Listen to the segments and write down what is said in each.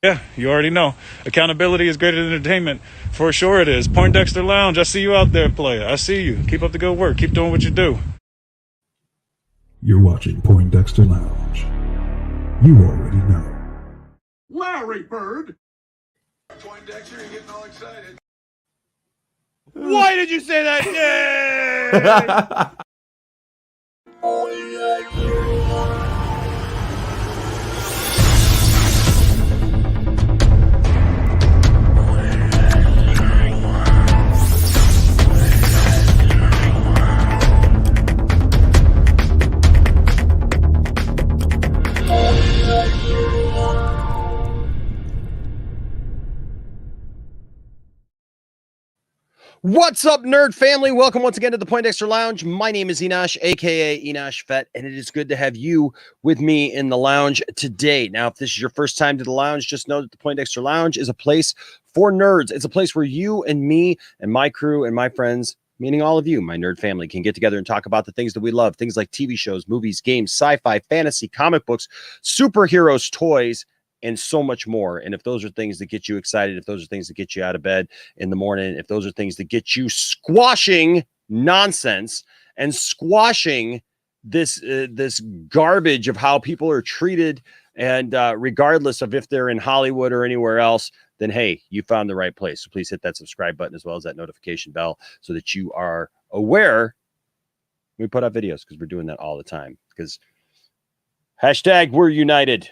Yeah, you already know. Accountability is greater than entertainment. For sure it is. Poindexter Lounge, I see you out there, player. I see you. Keep up the good work. Keep doing what you do. You're watching Poindexter Lounge. You already know. Larry Bird! Poindexter, you're getting all excited. Why did you say that? What's up, nerd family? Welcome once again to the Poindexter Lounge. My name is Enosh, aka Enosh Vet, and it is good to have you with me in the lounge today. Now, if this is your first time to the lounge, just know that the Poindexter Lounge is a place for nerds. It's a place where you and me and my crew and my friends, meaning all of you, my nerd family, can get together and talk about the things that we love. Things like TV shows, movies, games, sci-fi, fantasy, comic books, superheroes, toys, and so much more. And if those are things that get you excited, if those are things that get you out of bed in the morning, if those are things that get you squashing nonsense and squashing this garbage of how people are treated, and regardless of if they're in Hollywood or anywhere else, then hey, you found the right place. So please hit that subscribe button as well as that notification bell so that you are aware when we put out videos, because we're doing that all the time. Because hashtag we're united.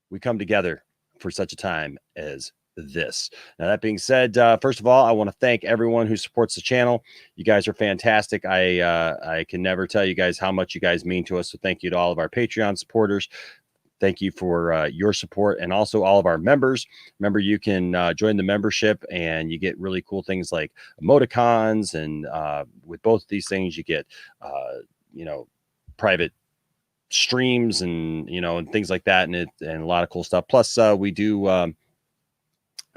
We come together for such a time as this. Now, that being said, first of all, I want to thank everyone who supports the channel. You guys are fantastic. I can never tell you guys how much you guys mean to us. So thank you to all of our Patreon supporters. Thank you for your support, and also all of our members. Remember, you can join the membership and you get really cool things like emoticons. And with both of these things, you get, private streams and and things like that, and a lot of cool stuff. Plus we do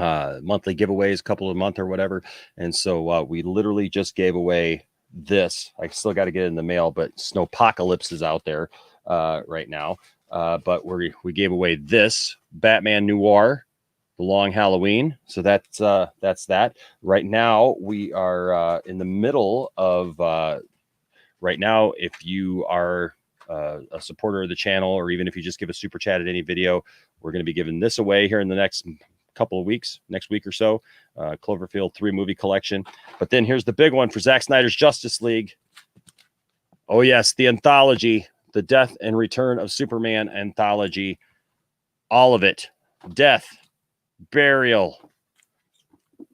monthly giveaways, a couple of a month or whatever, and so we literally just gave away this. I still got to get it in the mail, but Snowpocalypse is out there right now, but we gave away this Batman Noir, The Long Halloween. So that's that. Right now we are in the middle of right now, if you are a supporter of the channel, or even if you just give a super chat at any video, we're going to be giving this away here in the next couple of weeks, next week or so. Cloverfield 3 movie collection. But then here's the big one for Zack Snyder's Justice League. Oh yes, the anthology, the Death and Return of Superman anthology. All of it. Death, burial,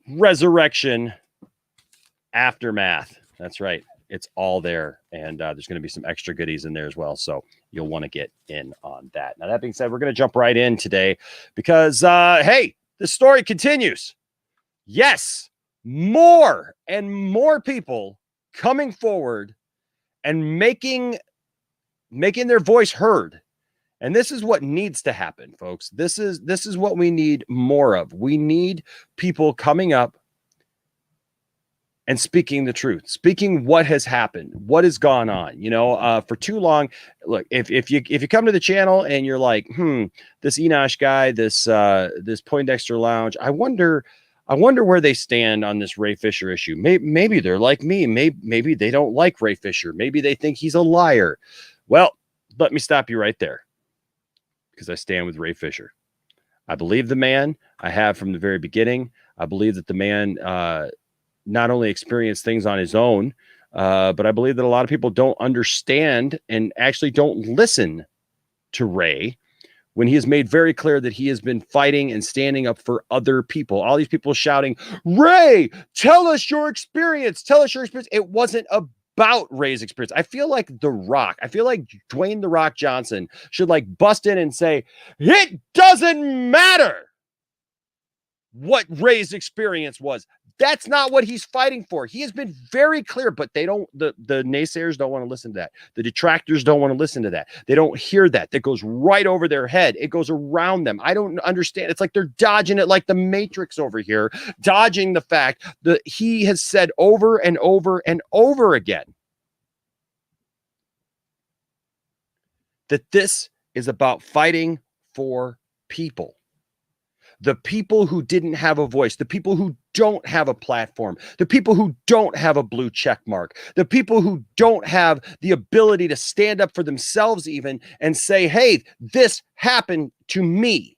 resurrection, aftermath. That's right. It's all there, and there's going to be some extra goodies in there as well, so you'll want to get in on that. Now, that being said, we're going to jump right in today because, hey, the story continues. Yes, more and more people coming forward and making their voice heard. And this is what needs to happen, folks. This is what we need more of. We need people coming up and speaking the truth, speaking what has happened, what has gone on. For too long. Look, if you come to the channel and you're like, this Enosh guy, this Poindexter Lounge, I wonder where they stand on this Ray Fisher issue. Maybe they're like me. Maybe they don't like Ray Fisher. Maybe they think he's a liar. Well, let me stop you right there, because I stand with Ray Fisher. I believe the man. I have from the very beginning. I believe that the man not only experience things on his own, but I believe that a lot of people don't understand and actually don't listen to Ray when he has made very clear that he has been fighting and standing up for other people. All these people shouting, Ray, tell us your experience. Tell us your experience. It wasn't about Ray's experience. I feel like Dwayne The Rock Johnson should bust in and say, it doesn't matter what Ray's experience was. That's not what he's fighting for. He has been very clear, but the naysayers don't want to listen to that. The detractors don't want to listen to that. They don't hear that. That goes right over their head. It goes around them. I don't understand. It's like they're dodging it, like the Matrix over here, dodging the fact that he has said over and over and over again that this is about fighting for people. the people who didn't have a voice, the people who don't have a platform, the people who don't have a blue check mark, the people who don't have the ability to stand up for themselves even and say, hey, this happened to me.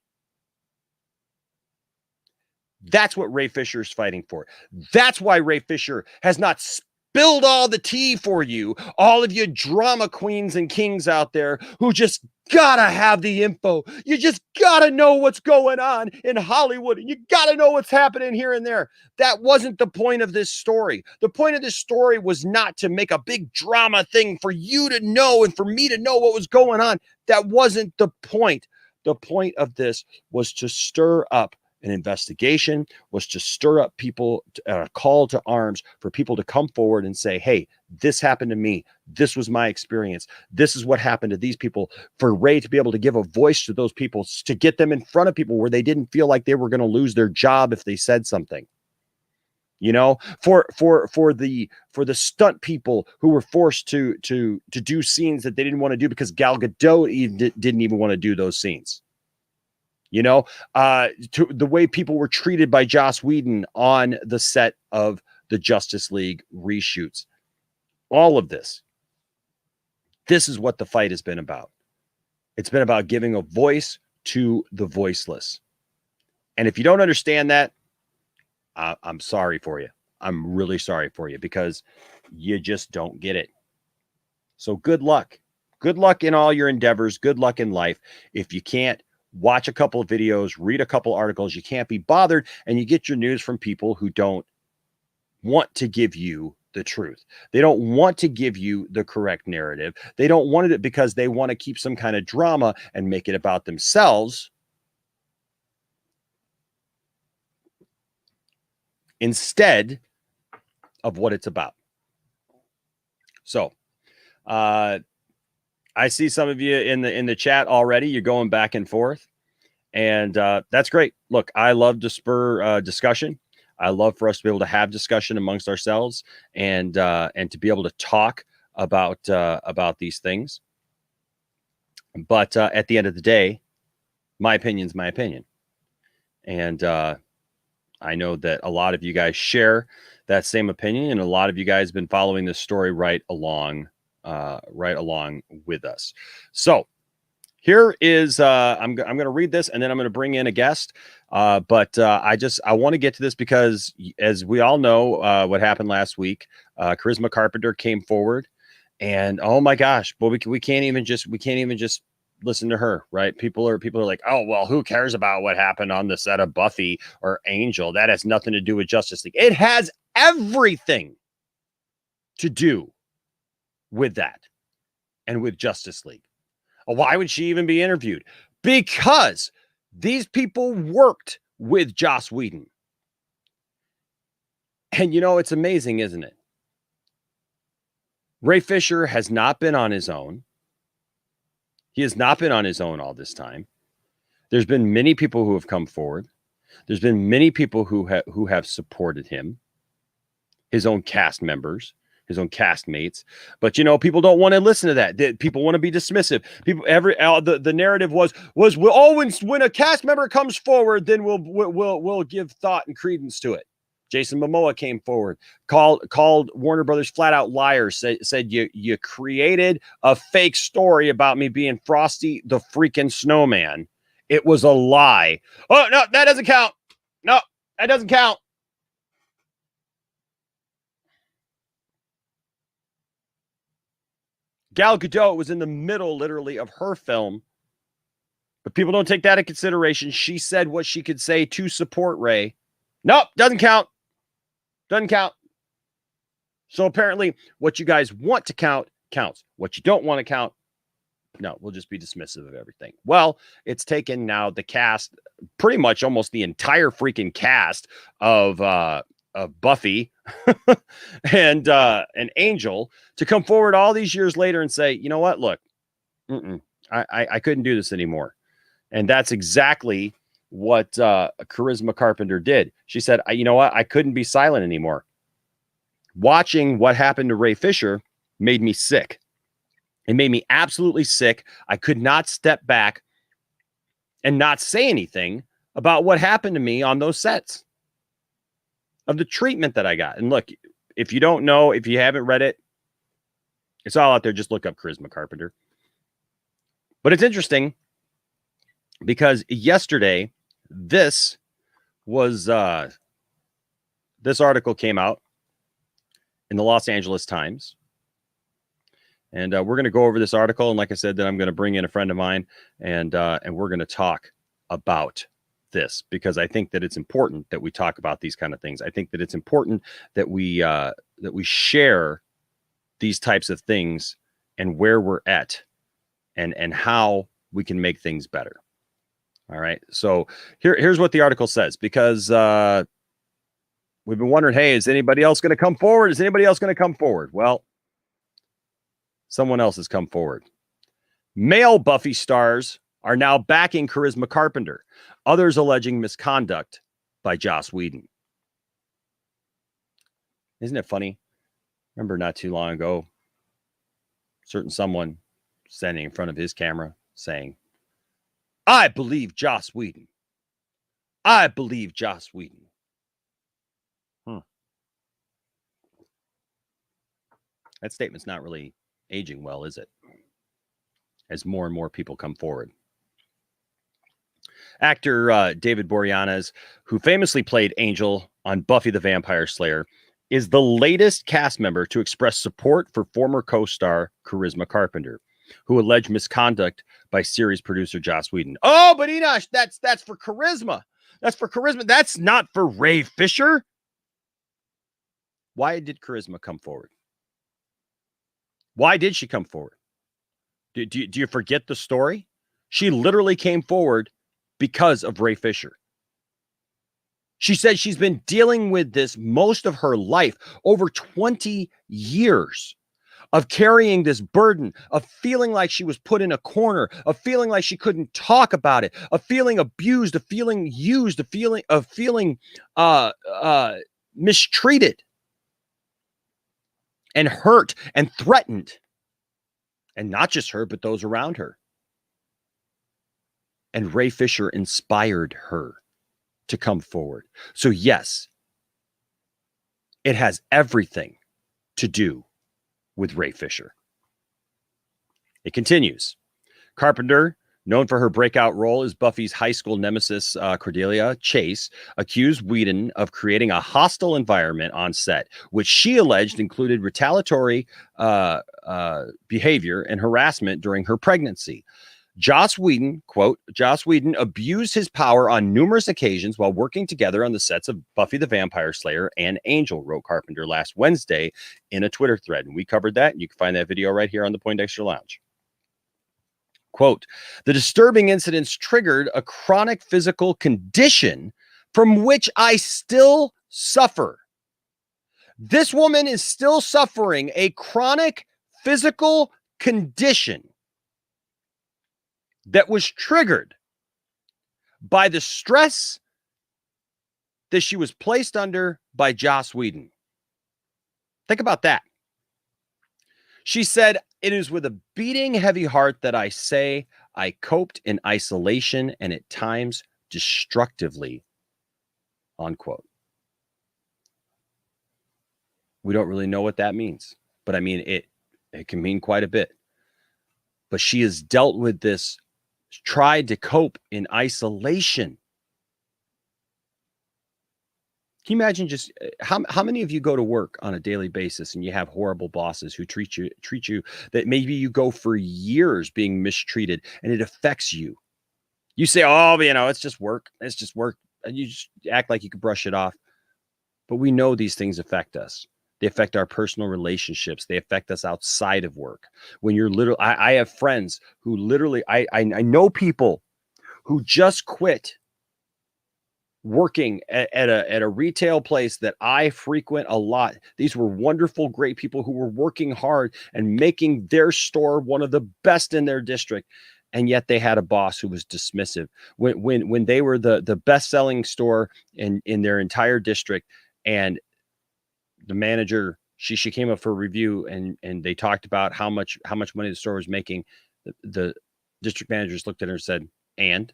That's what Ray Fisher is fighting for. That's why Ray Fisher has not spilled all the tea for you, all of you drama queens and kings out there who just gotta have the info. You just gotta know what's going on in Hollywood. You gotta know what's happening here and there. That wasn't the point of this story. The point of this story was not to make a big drama thing for you to know and for me to know what was going on. That wasn't the point. The point of this was to stir up an investigation, was to stir up people, a call to arms for people to come forward and say, hey, this happened to me. This was my experience. This is what happened to these people. For Ray to be able to give a voice to those people, to get them in front of people where they didn't feel like they were going to lose their job if they said something. You know, for the stunt people who were forced to do scenes that they didn't want to do because Gal Gadot didn't even want to do those scenes. You know, to the way people were treated by Joss Whedon on the set of the Justice League reshoots. All of this. This is what the fight has been about. It's been about giving a voice to the voiceless. And if you don't understand that, I'm sorry for you. I'm really sorry for you because you just don't get it. So good luck. Good luck in all your endeavors. Good luck in life. If you can't watch a couple of videos, read a couple articles, you can't be bothered, and you get your news from people who don't want to give you the truth. They don't want to give you the correct narrative. They don't want it because they want to keep some kind of drama and make it about themselves instead of what it's about. So, I see some of you in the chat already. You're going back and forth, and that's great. Look, I love to spur discussion. I love for us to be able to have discussion amongst ourselves and to be able to talk about these things. But at the end of the day, my opinion is my opinion, and I know that a lot of you guys share that same opinion, and a lot of you guys have been following this story right along with us. So here is I'm going to read this and then I'm going to bring in a guest. But I want to get to this because, as we all know, what happened last week, Charisma Carpenter came forward, and oh my gosh, well, we can't even just listen to her, right? People are like, oh well, who cares about what happened on the set of Buffy or Angel? That has nothing to do with Justice League. It has everything to do with that and with Justice League. Why would she even be interviewed? Because these people worked with Joss Whedon. And you know, it's amazing, isn't it? Ray Fisher has not been on his own. He has not been on his own all this time. There's been many people who have come forward. There's been many people who have supported him, his own cast members, his own castmates. But you know, people don't want to listen to that. People want to be dismissive. People, the narrative was when a cast member comes forward, then we'll give thought and credence to it. Jason Momoa came forward, called Warner Brothers flat out liars, said you created a fake story about me being Frosty the freaking Snowman. It was a lie. Oh, no, that doesn't count. No, that doesn't count. Gal Gadot was in the middle, literally, of her film, but people don't take that into consideration. She said what she could say to support Ray. Nope, doesn't count. Doesn't count. So apparently, what you guys want to count counts. What you don't want to count, no, we'll just be dismissive of everything. Well, it's taken now the cast, pretty much almost the entire freaking cast of Buffy and Angel to come forward all these years later and say, you know what, look, I couldn't do this anymore. And that's exactly what Charisma Carpenter did. She said, you know what, I couldn't be silent anymore. Watching what happened to Ray Fisher made me sick. It made me absolutely sick. I could not step back and not say anything about what happened to me on those sets, of the treatment that I got. And look, if you don't know, if you haven't read it, it's all out there. Just look up Charisma Carpenter. But it's interesting because yesterday, this article came out in the Los Angeles Times. And we're going to go over this article. And like I said, then I'm going to bring in a friend of mine and we're going to talk about this, because I think that it's important that we talk about these kind of things. I think that it's important that we share these types of things and where we're at and how we can make things better. All right. So here's what the article says, because we've been wondering, hey, is anybody else going to come forward? Is anybody else going to come forward? Well, someone else has come forward. Male Buffy stars are now backing Charisma Carpenter. Others alleging misconduct by Joss Whedon. Isn't it funny? Remember not too long ago, certain someone standing in front of his camera saying, I believe Joss Whedon. I believe Joss Whedon. That statement's not really aging well, is it? As more and more people come forward. Actor David Boreanaz, who famously played Angel on Buffy the Vampire Slayer, is the latest cast member to express support for former co-star Charisma Carpenter, who alleged misconduct by series producer Joss Whedon. Oh, but Enosh, that's for Charisma. That's for Charisma. That's not for Ray Fisher. Why did Charisma come forward? Why did she come forward? Do you forget the story? She literally came forward because of Ray Fisher. She said she's been dealing with this most of her life, over 20 years of carrying this burden, of feeling like she was put in a corner, of feeling like she couldn't talk about it, of feeling abused, of feeling used, of feeling mistreated and hurt and threatened. And not just her, but those around her. And Ray Fisher inspired her to come forward. So yes, it has everything to do with Ray Fisher. It continues. Carpenter, known for her breakout role as Buffy's high school nemesis, Cordelia Chase, accused Whedon of creating a hostile environment on set, which she alleged included retaliatory behavior and harassment during her pregnancy. Joss Whedon, quote, Joss Whedon abused his power on numerous occasions while working together on the sets of Buffy the Vampire Slayer and Angel, wrote Carpenter last Wednesday in a Twitter thread. And we covered that. And you can find that video right here on the Poindexter Lounge. Quote, the disturbing incidents triggered a chronic physical condition from which I still suffer. This woman is still suffering a chronic physical condition that was triggered by the stress that she was placed under by Joss Whedon. Think about that. She said, it is with a beating heavy heart that I say I coped in isolation and at times destructively, unquote. We don't really know what that means, but I mean, it can mean quite a bit. But she has dealt with this, tried to cope in isolation. Can you imagine just how many of you go to work on a daily basis and you have horrible bosses who treat you that maybe you go for years being mistreated and it affects you? You say, oh, it's just work. It's just work. And you just act like you could brush it off. But we know these things affect us. They affect our personal relationships. They affect us outside of work. When you're literally, I have friends who literally, I know people who just quit working at a retail place that I frequent a lot. These were wonderful, great people who were working hard and making their store one of the best in their district. And yet they had a boss who was dismissive. When they were the best-selling store in their entire district, and the manager, she came up for a review and they talked about how much money the store was making. The district managers looked at her and said, and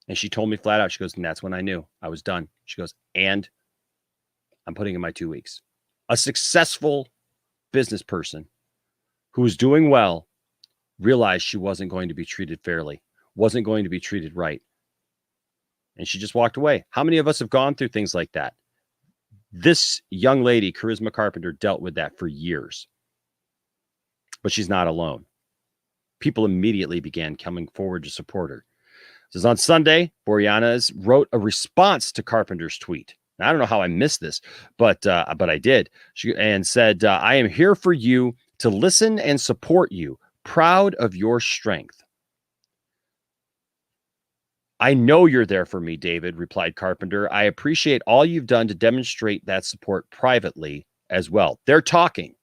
And she told me flat out, she goes, and that's when I knew I was done. She goes, and I'm putting in my 2 weeks. A successful business person who was doing well realized she wasn't going to be treated fairly, wasn't going to be treated right. And she just walked away. How many of us have gone through things like that? This young lady, Charisma Carpenter, dealt with that for years. But she's not alone. People immediately began coming forward to support her. This is on Sunday. Boreanaz wrote a response to Carpenter's tweet. Now, I don't know how I missed this, but I did. She said, "I am here for you to listen and support you. Proud of your strength." "I know you're there for me, David," replied Carpenter. "I appreciate all you've done to demonstrate that support privately as well." They're talking.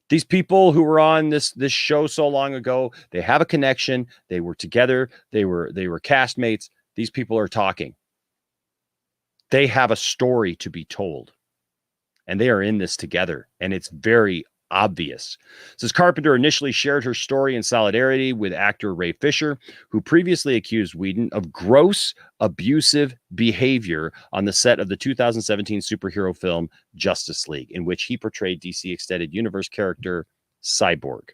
These people who were on this show so long ago, they have a connection. They were together. They were castmates. These people are talking. They have a story to be told. And they are in this together. And it's very obvious. It says Carpenter initially shared her story in solidarity with actor Ray Fisher, who previously accused Whedon of gross, abusive behavior on the set of the 2017 superhero film Justice League, in which he portrayed DC Extended Universe character Cyborg.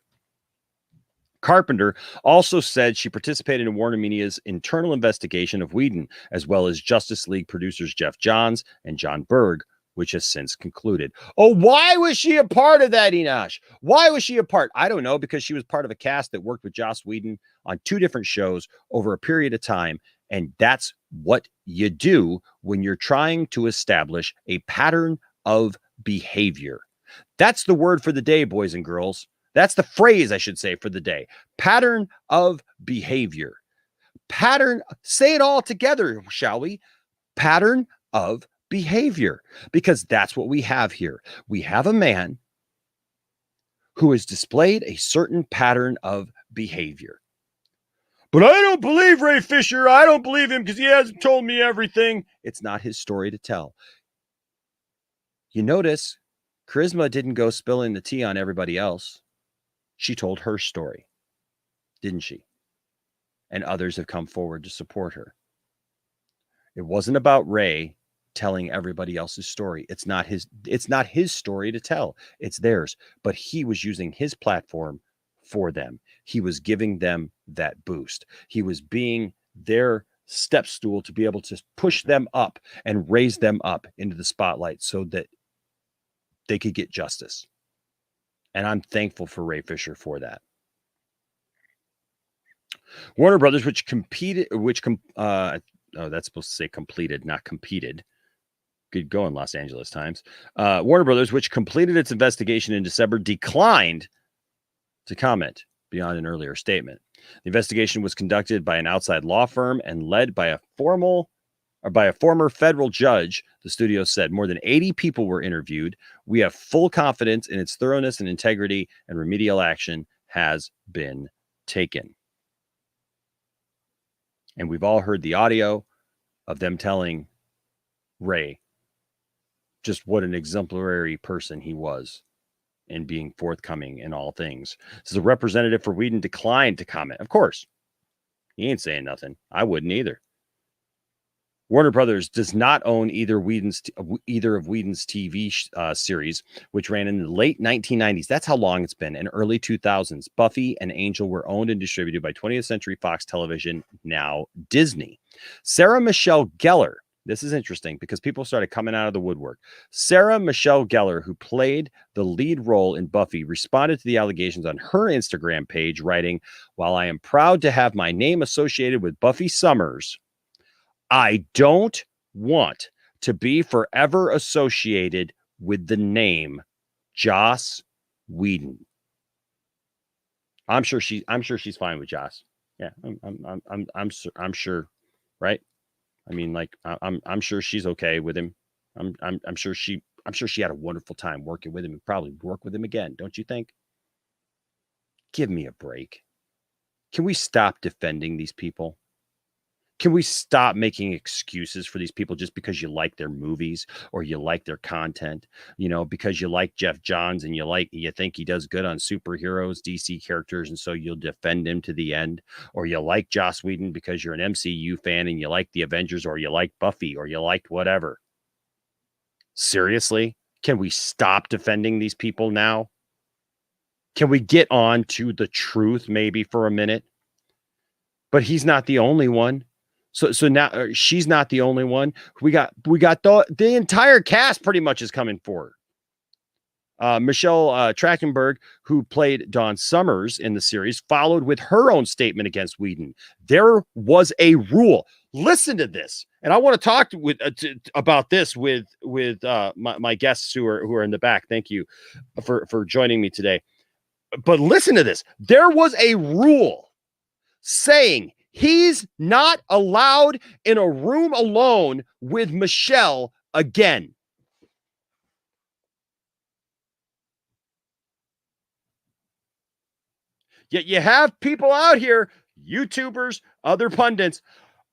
Carpenter also said she participated in Warner Media's internal investigation of Whedon, as well as Justice League producers Jeff Johns and John Berg, which has since concluded. Oh, why was she a part of that, Enosh? Why was she a part? I don't know, because she was part of a cast that worked with Joss Whedon on 2 different shows over a period of time. And that's what you do when you're trying to establish a pattern of behavior. That's the word for the day, boys and girls. That's the phrase, I should say, for the day. Pattern of behavior. Pattern, say it all together, shall we? Pattern of behavior, because that's what we have here. We have a man who has displayed a certain pattern of behavior. But I don't believe Ray Fisher. I don't believe him because he hasn't told me everything. It's not his story to tell. You notice Charisma didn't go spilling the tea on everybody else. She told her story, didn't she? And others have come forward to support her. It wasn't about Ray telling everybody else's story. It's not his story to tell. It's theirs. But he was using his platform for them. He was giving them that boost. He was being their step stool to be able to push them up and raise them up into the spotlight so that they could get justice. And I'm thankful for Ray Fisher for that. Warner Brothers, that's supposed to say completed, not competed. Good going, Los Angeles Times. Warner Brothers, which completed its investigation in December, declined to comment beyond an earlier statement. The investigation was conducted by an outside law firm and led by a former federal judge. The studio said more than 80 people were interviewed. We have full confidence in its thoroughness and integrity, and remedial action has been taken. And we've all heard the audio of them telling Ray just what an exemplary person he was in being forthcoming in all things. So the representative for Whedon declined to comment. Of course, he ain't saying nothing. I wouldn't either. Warner Brothers does not own either of Whedon's TV series, which ran in the late 1990s. That's how long it's been. In early 2000s, Buffy and Angel were owned and distributed by 20th Century Fox Television, now Disney. Sarah Michelle Gellar. This is interesting because people started coming out of the woodwork. Sarah Michelle Gellar, who played the lead role in Buffy, responded to the allegations on her Instagram page, writing, "While I am proud to have my name associated with Buffy Summers, I don't want to be forever associated with the name Joss Whedon." I'm sure she's fine with Joss. Yeah, I'm sure, right? I mean, like, I'm sure she's okay with him. I'm sure she had a wonderful time working with him and probably work with him again. Don't you think? Give me a break. Can we stop defending these people? Can we stop making excuses for these people just because you like their movies or you like their content? Because you like Jeff Johns and you think he does good on superheroes, DC characters, and so you'll defend him to the end. Or you like Joss Whedon because you're an MCU fan and you like the Avengers, or you like Buffy, or you liked whatever. Seriously? Can we stop defending these people now? Can we get on to the truth maybe for a minute? But he's not the only one. So now she's not the only one. We got the entire cast pretty much is coming forward. Michelle Trachtenberg, who played Dawn Summers in the series, followed with her own statement against Whedon. There was a rule. Listen to this, and I want to talk about this with my guests who are in the back. Thank you for joining me today. But listen to this. There was a rule saying he's not allowed in a room alone with Michelle again. Yet you have people out here, YouTubers, other pundits.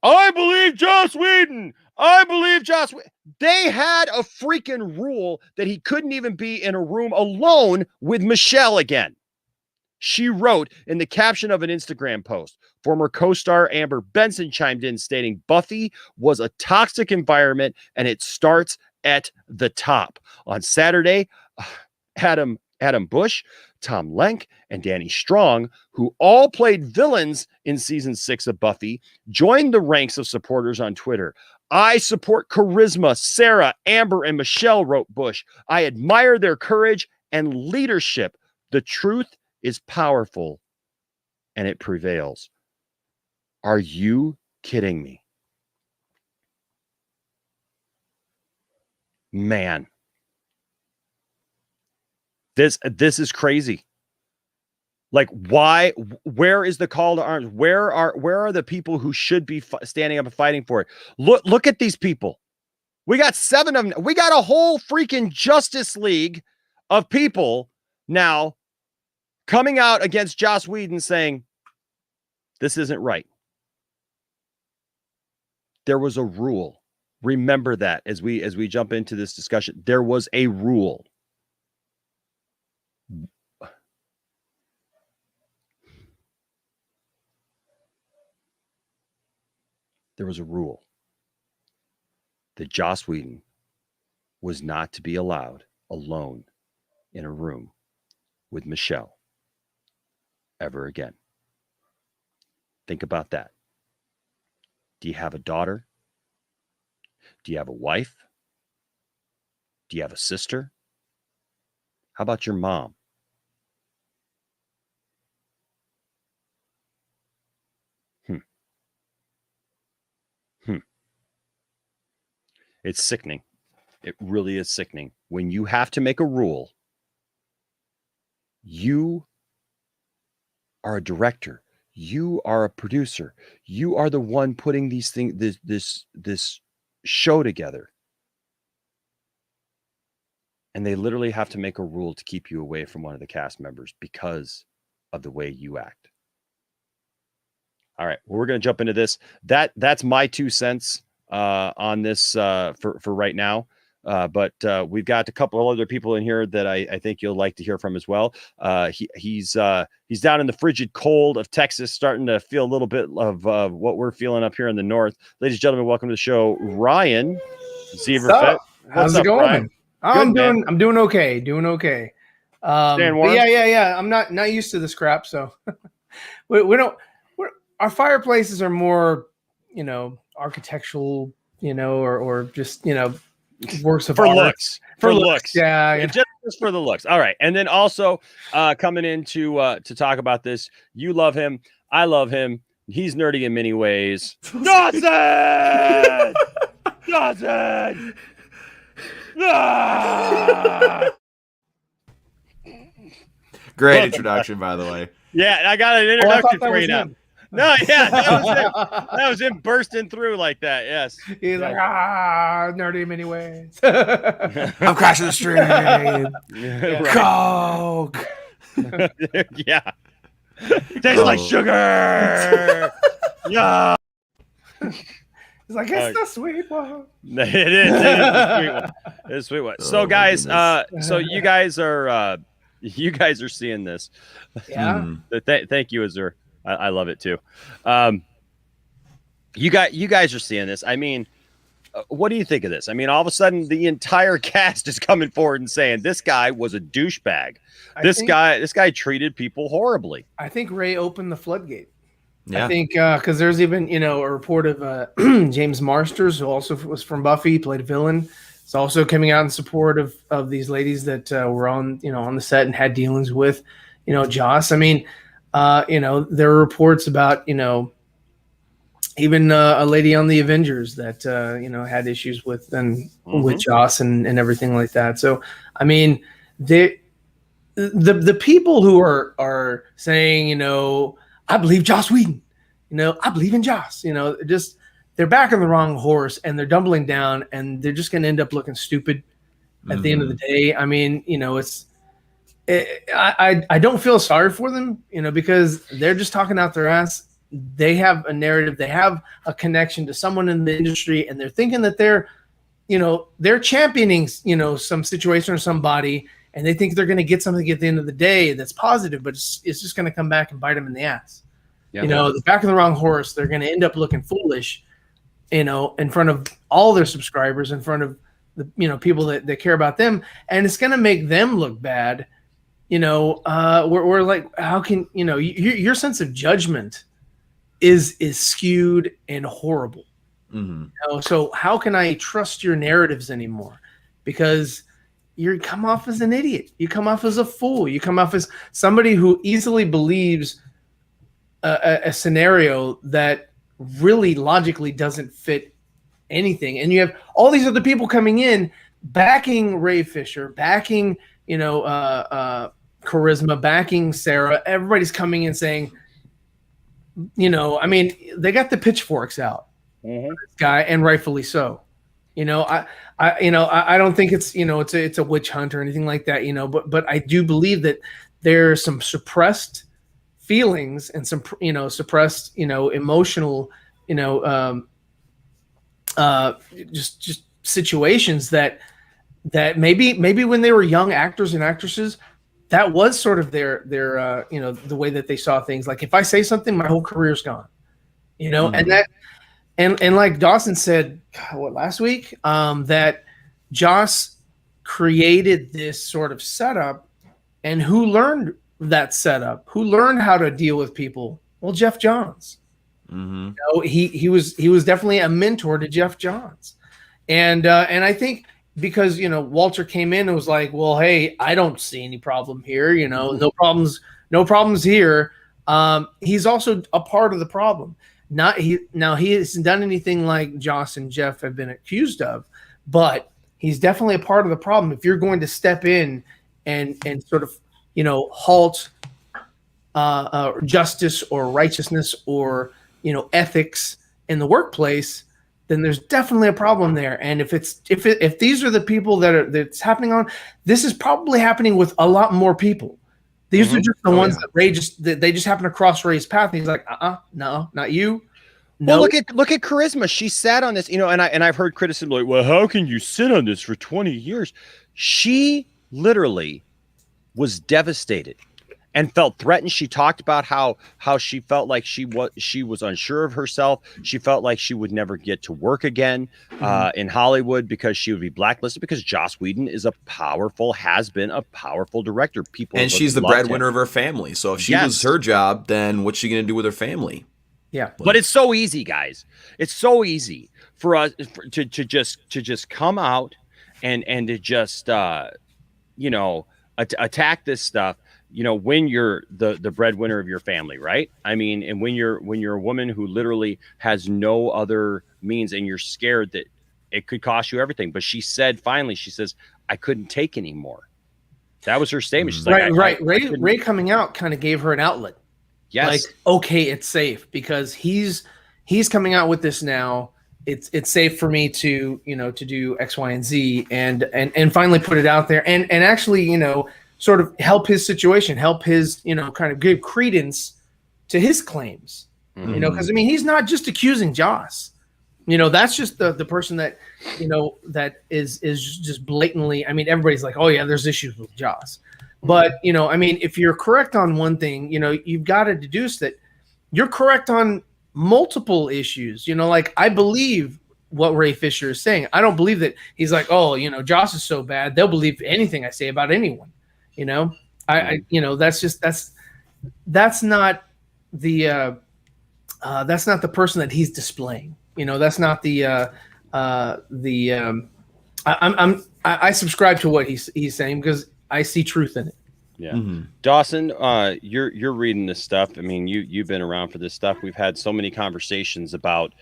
I believe Joss Whedon. I believe Joss Whedon. They had a freaking rule that he couldn't even be in a room alone with Michelle again. She wrote in the caption of an Instagram post. Former co-star Amber Benson chimed in stating Buffy was a toxic environment and it starts at the top. On Saturday, Adam Bush, Tom Lenk, and Danny Strong, who all played villains in season 6 of Buffy, joined the ranks of supporters on Twitter. I support charisma, Sarah, Amber, and Michelle, wrote Bush. I admire their courage and leadership. The truth is powerful and it prevails. Are you kidding me? Man. This is crazy. Like, why? Where is the call to arms? Where are the people who should be standing up and fighting for it? Look at these people. We got 7 of them. We got a whole freaking Justice League of people now coming out against Joss Whedon saying, this isn't right. There was a rule. Remember that as we jump into this discussion. There was a rule. There was a rule that Joss Whedon was not to be allowed alone in a room with Michelle ever again. Think about that. Do you have a daughter? Do you have a wife? Do you have a sister? How about your mom? It's sickening. It really is sickening. When you have to make a rule, you are a director. You are a producer. You are the one putting these things, this show together. And they literally have to make a rule to keep you away from one of the cast members because of the way you act. All right, well, we're going to jump into this. That's my 2 cents on this for right now. But we've got a couple of other people in here that I think you'll like to hear from as well. He's down in the frigid cold of Texas, starting to feel a little bit of what we're feeling up here in the north. Ladies and gentlemen, welcome to the show, Ryan Zieverfett. How's it going? I'm doing okay. Staying warm? Yeah. I'm not used to the scrap, so our fireplaces are more, architectural, or just, works of art. For looks. Yeah. Just for the looks. All right. And then also coming in to talk about this, you love him. I love him. He's nerdy in many ways. Dawson! Dawson! Ah! Great introduction, by the way. Yeah, I got an introduction for you now. Him. No, yeah, that was him. That was him bursting through like that. Yes. He's like, nerdy in many ways. I'm crashing the stream. Coke. Yeah. Tastes like sugar. Yeah. He's like, it's the sweet one. It is the sweet one. It's a sweet one. So Oh, my guys, goodness. so you guys are seeing this. Yeah. Thank you, Azur. I love it too. You guys are seeing this. I mean, what do you think of this? I mean, all of a sudden, the entire cast is coming forward and saying this guy was a douchebag. This guy treated people horribly. I think Ray opened the floodgate. Yeah. I think because there's even a report of James Marsters, who also was from Buffy, played a villain. It's also coming out in support of these ladies that were on the set and had dealings with Joss. I mean, there are reports about even a lady on the Avengers that had issues with with Joss and everything like that. So I mean, the people who are saying I believe Joss Whedon, I believe in Joss, just they're back on the wrong horse and they're doubling down and they're just going to end up looking stupid at the end of the day. I mean, I don't feel sorry for them, because they're just talking out their ass. They have a narrative, they have a connection to someone in the industry, and they're thinking that they're championing, some situation or somebody, and they think they're going to get something at the end of the day that's positive, but it's just going to come back and bite them in the ass. Yeah. They're back on the wrong horse. They're going to end up looking foolish, in front of all their subscribers, in front of the people that care about them, and it's going to make them look bad. We're like, how can your sense of judgment is skewed and horrible. So how can I trust your narratives anymore? Because you come off as an idiot. You come off as a fool. You come off as somebody who easily believes a scenario that really logically doesn't fit anything. And you have all these other people coming in, backing Ray Fisher, backing, Charisma, backing Sarah. Everybody's coming in saying, I mean, they got the pitchforks out, this guy, and rightfully so. I don't think it's it's a witch hunt or anything like that. But I do believe that there's some suppressed feelings and some suppressed emotional just situations that maybe when they were young actors and actresses, that was sort of their the way that they saw things. Like, if I say something, my whole career's gone, and like Dawson said, last week, that Joss created this sort of setup, and who learned that setup? Who learned how to deal with people? Well, Jeff Johns. He was definitely a mentor to Jeff Johns, and I think, because Walter came in and was like, well, hey, I don't see any problem here, no problems here. He's also a part of the problem. He hasn't done anything like Joss and Jeff have been accused of, but he's definitely a part of the problem. If you're going to step in and sort of halt justice or righteousness or ethics in the workplace, then there's definitely a problem there. And if these are the people that's happening on, this is probably happening with a lot more people. These are just the ones that Ray they just happen to cross Ray's path. And he's like, no, not you. No. Well, look at Charisma. She sat on this, and I've heard criticism like, well, how can you sit on this for 20 years? She literally was devastated and felt threatened. She talked about how she felt like she was unsure of herself. She felt like she would never get to work again in Hollywood because she would be blacklisted, because Joss Whedon has been a powerful director. And she's the breadwinner of her family. So if she loses her job, then what's she going to do with her family? Yeah. But it's so easy, guys. It's so easy for us to just come out and to just attack this stuff. When you're the breadwinner of your family, right? I mean, and when you're a woman who literally has no other means, and you're scared that it could cost you everything. But she said, finally, she says, I couldn't take anymore. That was her statement. She's like, right. Ray coming out kind of gave her an outlet. Yes. Like, okay, it's safe because he's coming out with this now. It's safe for me to do X, Y, and Z, and finally put it out there and actually sort of help his situation, help his kind of give credence to his claims. You know, because I mean, he's not just accusing Joss. You know, that's just the person that, you know, that is just blatantly. I mean, everybody's like, oh yeah, there's issues with Joss, but you know, I mean, if you're correct on one thing, you know, you've got to deduce that you're correct on multiple issues. You know, like I believe what Ray Fisher is saying. I don't believe that he's like, oh, you know, Joss is so bad they'll believe anything I say about anyone. You know, I you know, that's not the that's not the person that he's displaying. You know, that's not I subscribe to what he's saying because I see truth in it. Yeah. Dawson, you're reading this stuff. I mean, you've been around for this stuff. We've had so many conversations about,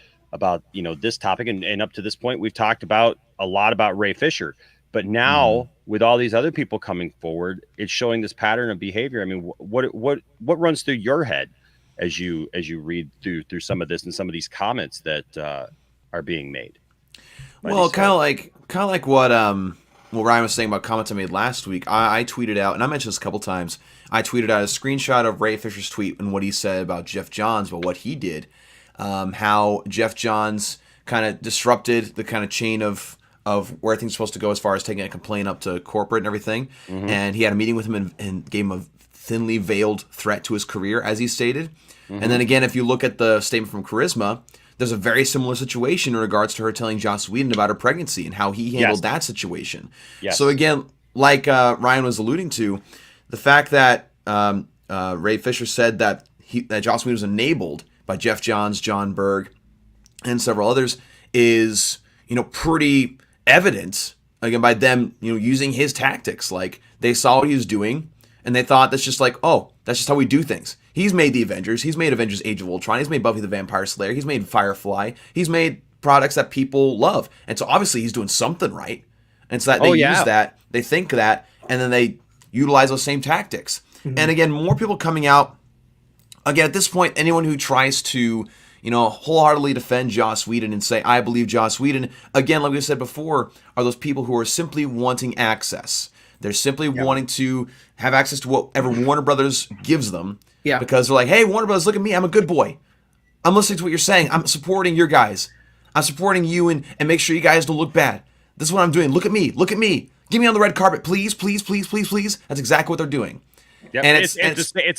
you know, this topic. And up to this point, we've talked about a lot about Ray Fisher, but now with all these other people coming forward, it's showing this pattern of behavior. I mean, what runs through your head as you read through some of this and some of these comments that are being made? Well, kind of like what Ryan was saying about comments I made last week. I tweeted out, and I mentioned this a couple times. I tweeted out a screenshot of Ray Fisher's tweet and what he said about Jeff Johns, about what he did, how Jeff Johns kind of disrupted the kind of chain of where things are supposed to go as far as taking a complaint up to corporate and everything. And he had a meeting with him and gave him a thinly veiled threat to his career, as he stated. And then again, if you look at the statement from Charisma, there's a very similar situation in regards to her telling Joss Whedon about her pregnancy and how he handled that situation. So again, like Ryan was alluding to, the fact that Ray Fisher said that Joss Whedon was enabled by Jeff Johns, John Berg, and several others is, you know, pretty evident, again, by them, you know, using his tactics. Like, they saw what he was doing, and they thought that's just like, oh, that's just how we do things. He's made the Avengers. He's made Avengers Age of Ultron. He's made Buffy the Vampire Slayer. He's made Firefly. He's made products that people love. And so obviously he's doing something right. And so that they use that, they think that, and then they utilize those same tactics. And again, more people coming out. Again, at this point, anyone who tries to, you know, wholeheartedly defend Joss Whedon and say, I believe Joss Whedon, again, like we said before, are those people who are simply wanting access. They're simply wanting to have access to whatever Warner Brothers gives them. Because they're like, hey, Warner Brothers, look at me. I'm a good boy. I'm listening to what you're saying. I'm supporting your guys. I'm supporting you and make sure you guys don't look bad. This is what I'm doing. Look at me. Look at me. Get me on the red carpet, please, please, please, please, please. That's exactly what they're doing. Yep. And it's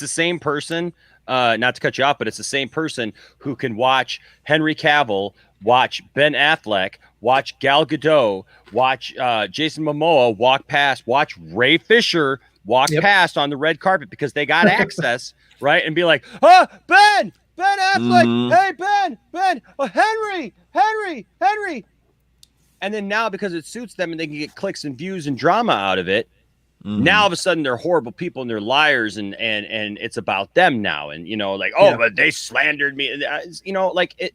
the same person, not to cut you off, but it's the same person who can watch Henry Cavill, watch Ben Affleck, watch Gal Gadot, watch Jason Momoa walk past, watch Ray Fisher walk past on the red carpet because they got access, right? And be like, oh, Ben Affleck, hey, Ben, oh, Henry. And then now, because it suits them and they can get clicks and views and drama out of it, now all of a sudden they're horrible people and they're liars and it's about them now. And, you know, like, but they slandered me. You know, like it.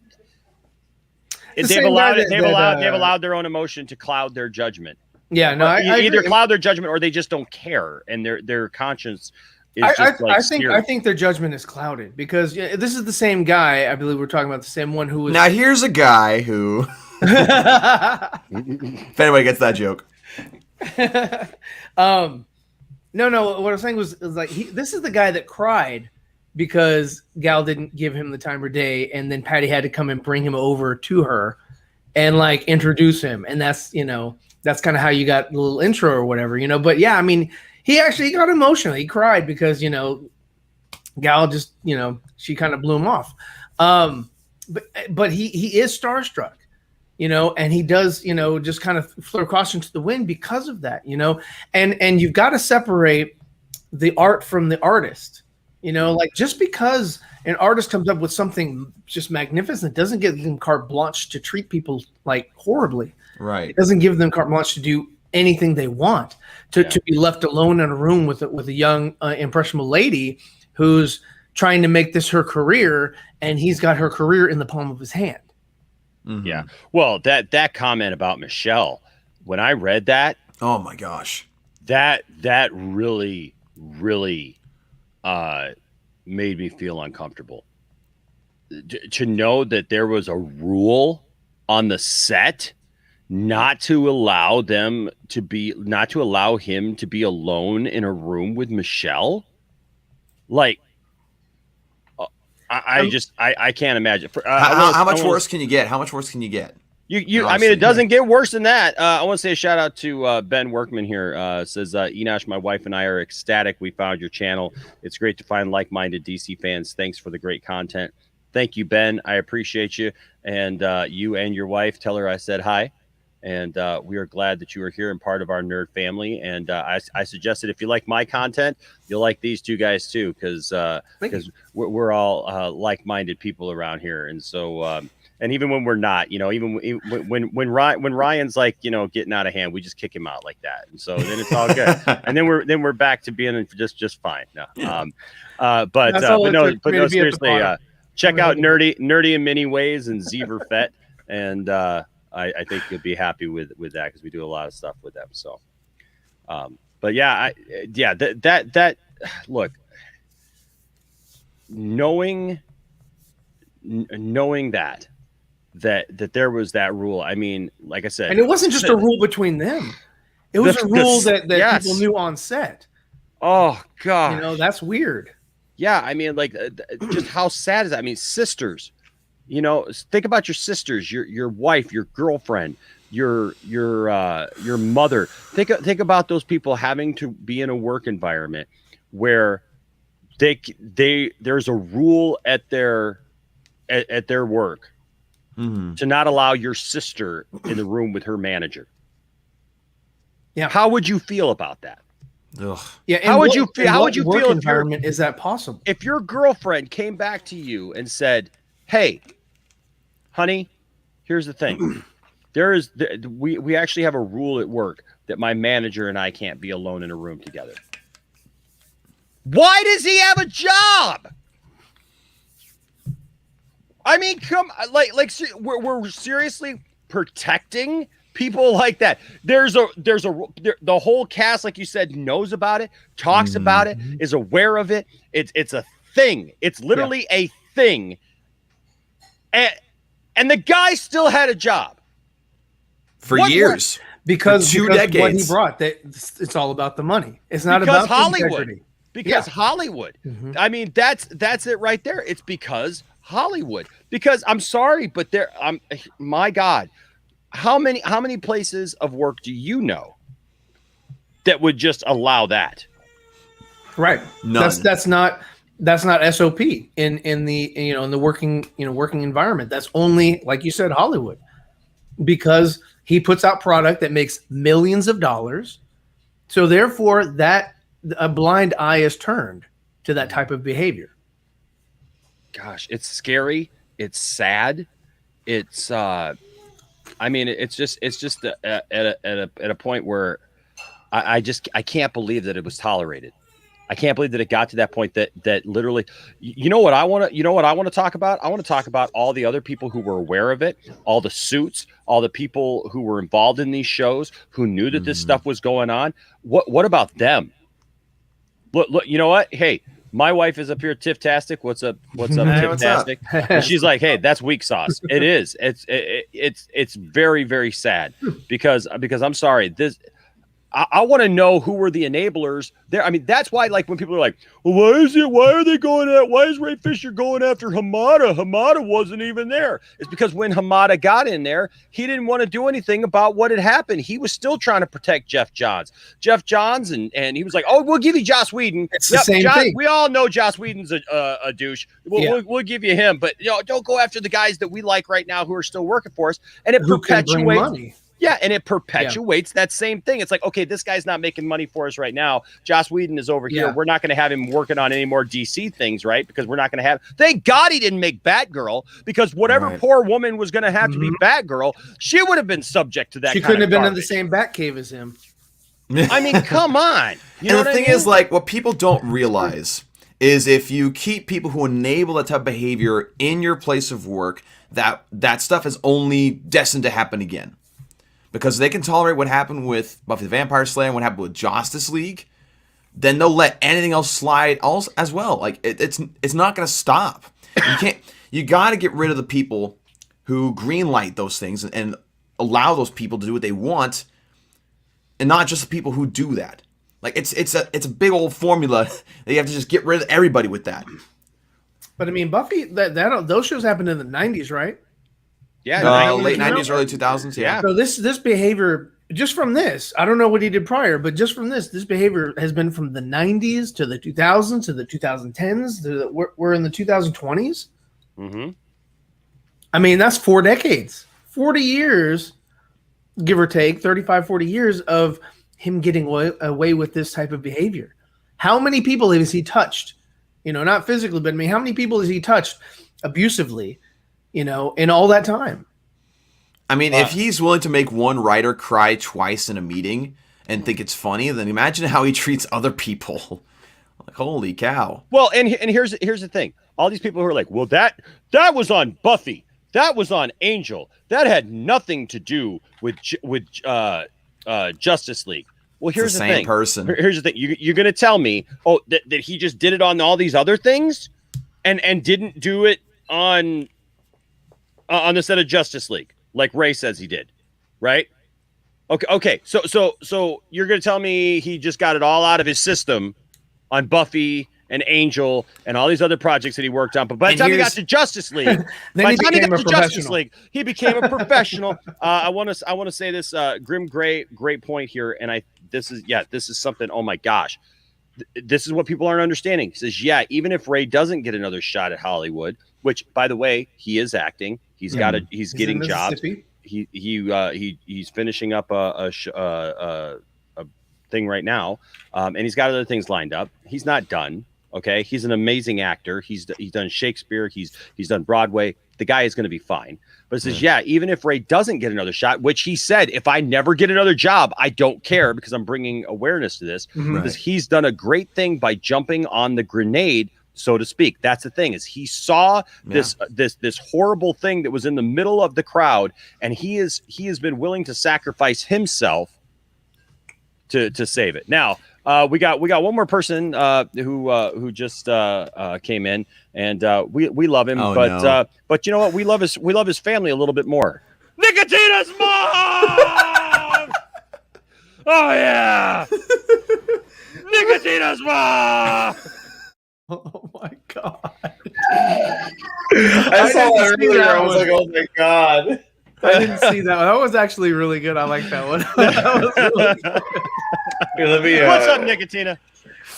They've allowed their own emotion to cloud their judgment. Yeah, no, I either agree. Cloud their judgment or they just don't care, and their conscience is just I think their judgment is clouded because this is the same guy. I believe we're talking about the same one who was. Now here's a guy who, if anybody gets that joke. No. What I was saying was like this is the guy that cried because Gal didn't give him the time of day, and then Patty had to come and bring him over to her, and like introduce him, and that's kind of how you got a little intro or whatever, you know. But yeah, I mean, he actually got emotional. He cried because Gal just she kind of blew him off. But he is starstruck. And he does, just kind of throw caution to the wind because of that, and you've got to separate the art from the artist, like just because an artist comes up with something just magnificent doesn't give them carte blanche to treat people like horribly. Right. It doesn't give them carte blanche to do anything they want, to be left alone in a room with a young, impressionable lady who's trying to make this her career, and he's got her career in the palm of his hand. Mm-hmm. Yeah. Well, that comment about Michelle, when I read that, oh my gosh, that really, really made me feel uncomfortable. To know that there was a rule on the set not to allow him to be alone in a room with Michelle, like. I can't imagine. How much worse can you get? How much worse can you get? I mean, it doesn't get worse than that. I want to say a shout out to Ben Workman here. Says, Enosh, my wife and I are ecstatic. We found your channel. It's great to find like-minded DC fans. Thanks for the great content. Thank you, Ben. I appreciate you. And you and your wife, tell her I said hi. And we are glad that you are here and part of our nerd family. And I suggested if you like my content, you'll like these two guys too, because we're all like-minded people around here. And so, and even when we're not, even when Ryan's like, getting out of hand, we just kick him out like that. And so then it's all good. And then we're back to being just fine. No, but no, seriously, check out Nerdy in Many Ways and Zever Fett, and I think you'll be happy with that because we do a lot of stuff with them. So, but yeah, that look, knowing that there was that rule. I mean, like I said, and it wasn't just a rule between them. It was a rule that yes. people knew on set. Oh God, that's weird. Yeah, I mean, like, just how sad is that? I mean, sisters. Think about your sisters, your wife, your girlfriend, your mother. Think about those people having to be in a work environment where there's a rule at their work to not allow your sister in the room with her manager. Yeah, how would you feel about that? Ugh. Yeah, how would you feel? How would you feel? Environment is that possible? If your girlfriend came back to you and said, "Hey, honey, here's the thing. We actually have a rule at work that my manager and I can't be alone in a room together." Why does he have a job? I mean, we're seriously protecting people like that. The whole cast, like you said, knows about it, talks about it, is aware of it. It's a thing. It's literally a thing. And the guy still had a job for years, because 2 decades. What he brought, that it's all about the money. It's not about Hollywood. Integrity. Because Hollywood. I mean, that's it right there. It's because Hollywood. Because I'm sorry, but my God, how many places of work do you know that would just allow that? Right. None. That's not SOP in the working environment. That's only, like you said, Hollywood, because he puts out product that makes millions of dollars. So therefore that a blind eye is turned to that type of behavior. Gosh, it's scary. It's sad. It's I mean, it's just at a point where I can't believe that it was tolerated. I can't believe that it got to that point that literally, what I want to talk about? I want to talk about all the other people who were aware of it, all the suits, all the people who were involved in these shows, who knew that this stuff was going on. What about them? Look, you know what? Hey, my wife is up here, Tiff-tastic. What's up, Tiff-tastic? And she's like, hey, that's weak sauce. It is. It's very, very sad because I'm sorry. I want to know who were the enablers there. I mean, that's why, like, when people are like, well, why is Ray Fisher going after Hamada? Hamada wasn't even there. It's because when Hamada got in there, he didn't want to do anything about what had happened. He was still trying to protect Jeff Johns, and he was like, oh, we'll give you Joss Whedon. It's the same thing. We all know Joss Whedon's a douche. We'll give you him, but don't go after the guys that we like right now who are still working for us. And it perpetuates money. Yeah, and it perpetuates that same thing. It's like, okay, this guy's not making money for us right now. Joss Whedon is over here. We're not going to have him working on any more DC things, right? Because we're not going to have. Thank God he didn't make Batgirl, because whatever poor woman was going to have to be Batgirl, she would have been subject to that. She couldn't have been in the same Batcave as him. I mean, come on. And the thing is, like, what people don't realize is if you keep people who enable that type of behavior in your place of work, that stuff is only destined to happen again. Because they can tolerate what happened with Buffy the Vampire Slayer and what happened with Justice League, then they'll let anything else slide as well. Like, it's not going to stop. You got to get rid of the people who greenlight those things and allow those people to do what they want, and not just the people who do that. Like, it's a big old formula that you have to just get rid of everybody with that. But I mean, Buffy, those shows happened in the 90s, right? Yeah, late 90s, early 2000s. Yeah. So this behavior, just from this, I don't know what he did prior, but just from this behavior has been from the 90s to the 2000s to the 2010s. We're in the 2020s. Mm-hmm. I mean, that's 4 decades, 40 years, give or take, 35, 40 years of him getting away with this type of behavior. How many people has he touched? Not physically, but I mean, how many people has he touched abusively, in all that time? I mean, if he's willing to make one writer cry twice in a meeting and think it's funny, then imagine how he treats other people. Like, holy cow. Well, and here's the thing. All these people who are like, well, that was on Buffy. That was on Angel. That had nothing to do with Justice League. Well, here's the same thing. Person. Here's the thing. You're going to tell me, that he just did it on all these other things, and didn't do it on the set of Justice League, like Ray says he did, right? Okay. So you're going to tell me he just got it all out of his system on Buffy and Angel and all these other projects that he worked on, but by the time he got to Justice League, he became a professional. I want to say this, Grim Gray, great point here, and this is something. Oh my gosh, this is what people aren't understanding. He says, even if Ray doesn't get another shot at Hollywood, which by the way, he is acting. He's getting jobs. He's finishing up a thing right now, and he's got other things lined up. He's not done. Okay, he's an amazing actor. He's done Shakespeare. He's done Broadway. The guy is going to be fine. But it says, even if Ray doesn't get another shot, which he said, if I never get another job, I don't care because I'm bringing awareness to this. Because he's done a great thing by jumping on the grenade, so to speak. That's the thing, is he saw this horrible thing that was in the middle of the crowd, and he has been willing to sacrifice himself to save it. Now, we got one more person who just came in, and we love him, but you know what? We love his family a little bit more. Nicotina's mom. Oh yeah, Nicotina's mom. Oh my god! I saw that earlier. I was like, oh my god. I didn't see that one. That was actually really good. I like that one. That was really good. Here, let me, what's up, Nicotina?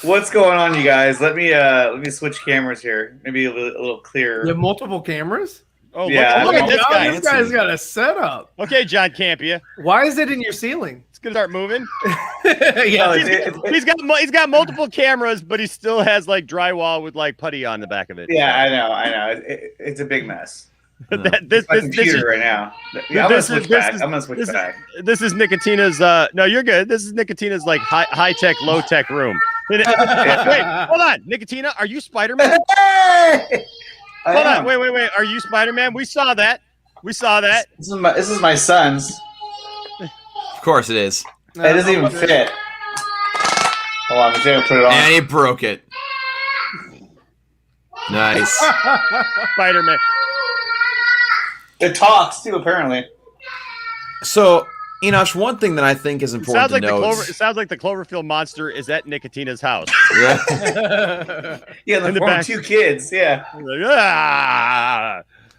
What's going on, you guys? Let me switch cameras here. Maybe a little clearer. You have multiple cameras? Oh, yeah. Look at this guy. This guy's got a setup. Okay, John Campia. Why is it in your ceiling? It's gonna start moving. Yeah, he's got multiple cameras, but he still has like drywall with like putty on the back of it. Yeah, I know. It's a big mess. This computer right now. Yeah, I'm gonna switch back. This is Nicotina's. No, you're good. This is Nicotina's like high tech, low tech room. Wait, hold on, Nicotina. Are you Spider-Man? Hold on. Wait. Are you Spider-Man? We saw that. This is my son's. Of course it is. It doesn't even fit. Hold on, I'm just gonna put it on. And he broke it. Nice. Spider-Man. It talks too, apparently. So, Enosh, one thing that I think is important to note. It sounds like the Cloverfield monster is at Nicotina's house. Yeah. Yeah, the form 2 kids. Yeah.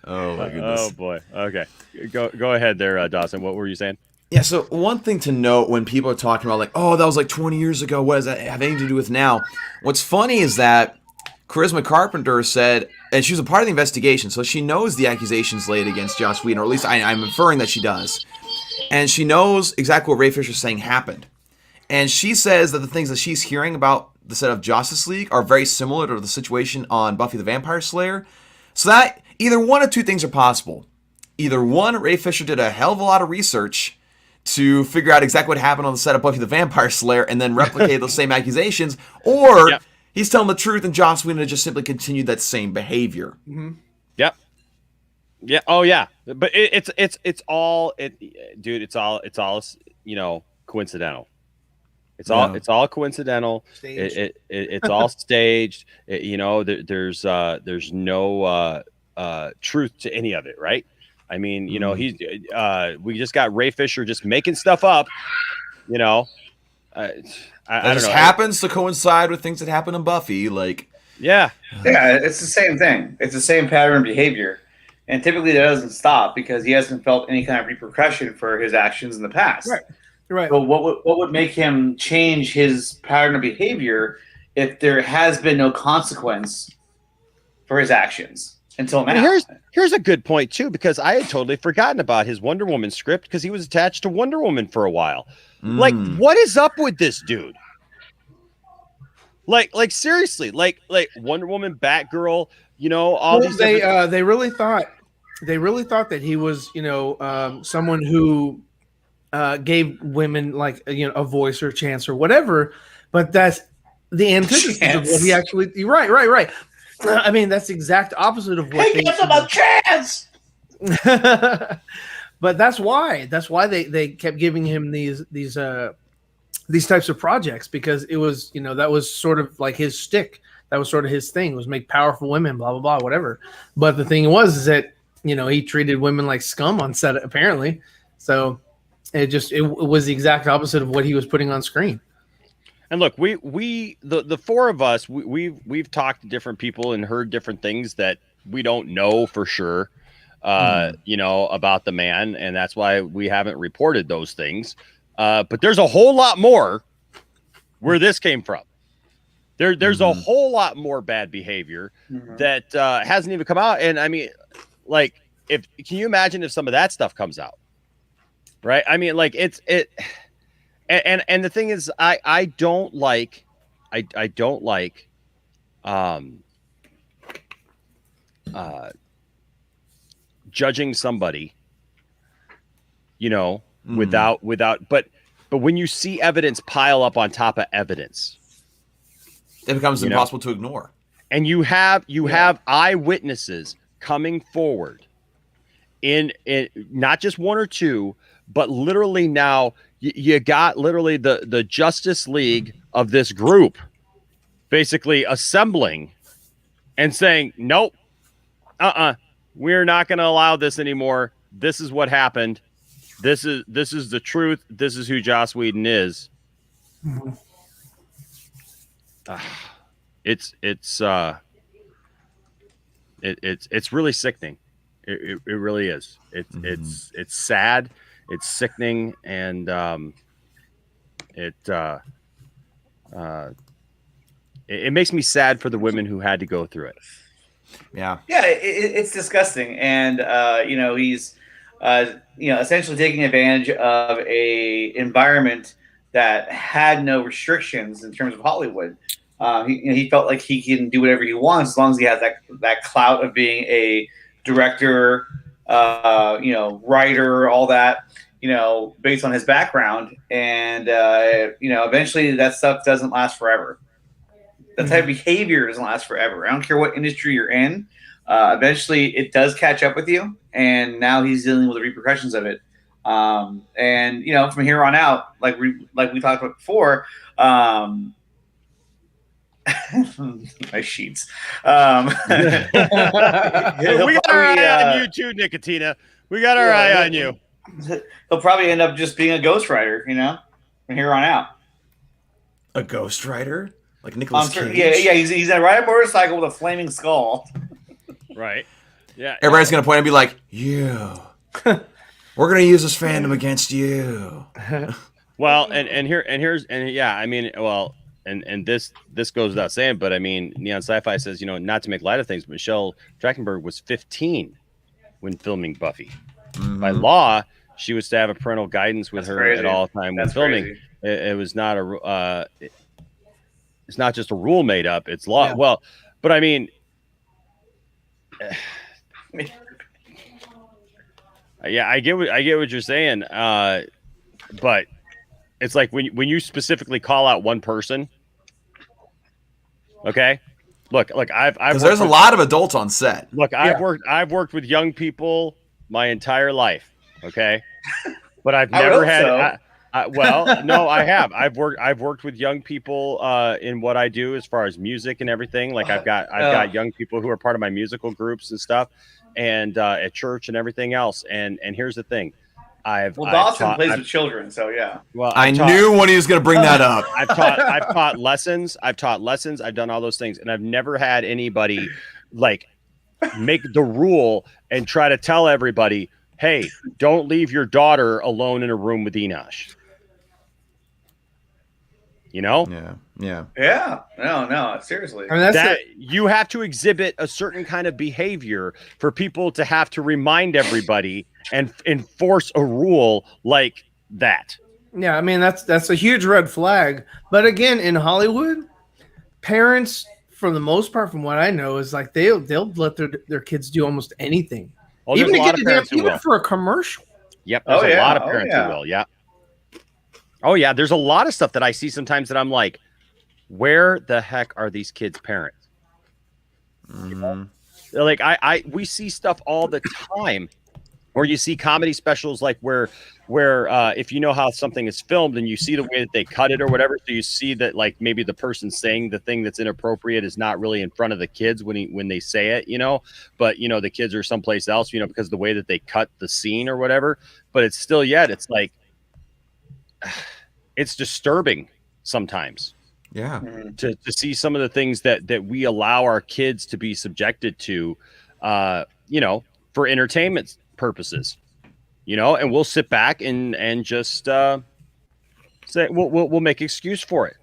Oh my goodness. Oh boy. Okay. Go ahead there, Dawson. What were you saying? Yeah, so one thing to note when people are talking about like, oh, that was like 20 years ago. What does that have anything to do with now? What's funny is that Charisma Carpenter said, and she was a part of the investigation, so she knows the accusations laid against Joss Whedon, or at least I'm inferring that she does. And she knows exactly what Ray Fisher's saying happened. And she says that the things that she's hearing about the set of Justice League are very similar to the situation on Buffy the Vampire Slayer. So that either one of two things are possible. Either one, Ray Fisher did a hell of a lot of research to figure out exactly what happened on the set of Buffy the Vampire Slayer and then replicate those same accusations, or he's telling the truth and Joss Whedon just simply continued that same behavior. Mm-hmm. Yep. Yeah. Oh yeah. But it's all coincidental. It's all coincidental. It's all staged. There's no truth to any of it, right? I mean, we just got Ray Fisher just making stuff up. I don't know. Happens to coincide with things that happen in Buffy, like Yeah. Yeah, it's the same thing. It's the same pattern of behavior. And typically that doesn't stop because he hasn't felt any kind of repercussion for his actions in the past. Right. So what would make him change his pattern of behavior if there has been no consequence for his actions until now? And here's a good point too, because I had totally forgotten about his Wonder Woman script because he was attached to Wonder Woman for a while. Like, what is up with this dude? Like seriously, like Wonder Woman, Batgirl, you know, all these. They really thought that he was, someone who gave women like a voice or a chance or whatever. But that's the antithesis of what he actually. Right. I mean, that's the exact opposite of what they give them a chance. But that's why they kept giving him these types of projects, because it was, that was sort of like his shtick. That was sort of his thing, was make powerful women, blah blah blah, whatever. But the thing is that he treated women like scum on set, apparently. So it was the exact opposite of what he was putting on screen. And look, the four of us, we've talked to different people and heard different things that we don't know for sure, about the man, and that's why we haven't reported those things. But there's a whole lot more where this came from. There's a whole lot more bad behavior that hasn't even come out. And I mean, like, can you imagine if some of that stuff comes out? Right? I mean, like and the thing is, I don't like judging somebody, without but when you see evidence pile up on top of evidence, it becomes impossible to ignore. And you have eyewitnesses coming forward in not just one or two, but literally now you got literally the Justice League of this group basically assembling and saying, nope, we're not going to allow this anymore. This is what happened. This is the truth. This is who Joss Whedon is. Mm-hmm. It's really sickening. It really is. It's sad. It's sickening, and it makes me sad for the women who had to go through it. Yeah, it's disgusting, and he's essentially taking advantage of a environment that had no restrictions in terms of Hollywood. He felt like he can do whatever he wants as long as he has that clout of being a director, writer, all that, based on his background. And, eventually that stuff doesn't last forever. That type of behavior doesn't last forever. I don't care what industry you're in. Eventually it does catch up with you. And now he's dealing with the repercussions of it. From here on out, like we talked about before, my sheets. We got our eye on you too, Nicotina. We got our eye on you. He'll probably end up just being a ghostwriter, from here on out. A ghostwriter? Like Nicolas Cage? Yeah. He's gonna ride a motorcycle with a flaming skull. Right. Yeah. Everybody's gonna point and be like, "You, we're gonna use this fandom against you." Well, and this goes without saying, but I mean, Neon Sci-Fi says, not to make light of things, but Michelle Trachtenberg was 15 when filming Buffy. Mm-hmm. By law, she was to have a parental guidance with her at all time when filming. It was not it's not just a rule made up; it's law. Yeah. Well, but I mean, yeah, I get what you're saying, but it's like when you specifically call out one person. Okay, look, I've there's a lot of adults on set. Look, I've worked with young people my entire life. Okay, but I've never had. No, I have. I've worked with young people in what I do as far as music and everything. Like I've got young people who are part of my musical groups and stuff, and at church and everything else. And here's the thing, Dawson plays with children, so yeah. Well, I knew when he was going to bring that up. I've taught lessons. I've done all those things, and I've never had anybody like make the rule and try to tell everybody, "Hey, don't leave your daughter alone in a room with Enosh." You know? Yeah. No, seriously. I mean, That you have to exhibit a certain kind of behavior for people to have to remind everybody and enforce a rule like that. Yeah, I mean that's a huge red flag. But again, in Hollywood, parents, for the most part, from what I know, is like they'll let their kids do almost anything, Oh, there's even a lot of parents who even will. for a commercial. Yep, there's a lot of Oh, parents yeah. who will. Yeah. Oh yeah, there's a lot of stuff that I see sometimes that I'm like, where the heck are these kids' parents? Like we see stuff all the time. Or you see comedy specials like where if you know how something is filmed and you see the way that they cut it or whatever, so you see that like maybe the person saying the thing that's inappropriate is not really in front of the kids when they say it, but the kids are someplace else, because of the way that they cut the scene or whatever. But it's still it's like it's disturbing sometimes. Yeah. To see some of the things that we allow our kids to be subjected to, for entertainment purposes, and we'll sit back and just say we'll make excuse for it,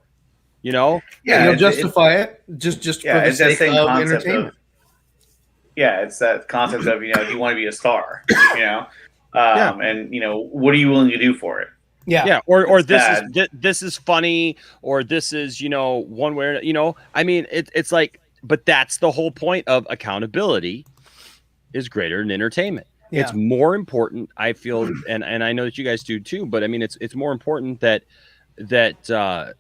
Yeah, you'll justify it just for the it's that sake same of concept entertainment. it's that concept of you want to be a star, and what are you willing to do for it? Yeah. Or It's this is funny, or this is one way, I mean it's like, but that's the whole point of accountability is greater than entertainment. Yeah. It's more important, I feel, and I know that you guys do too, but I mean it's more important that the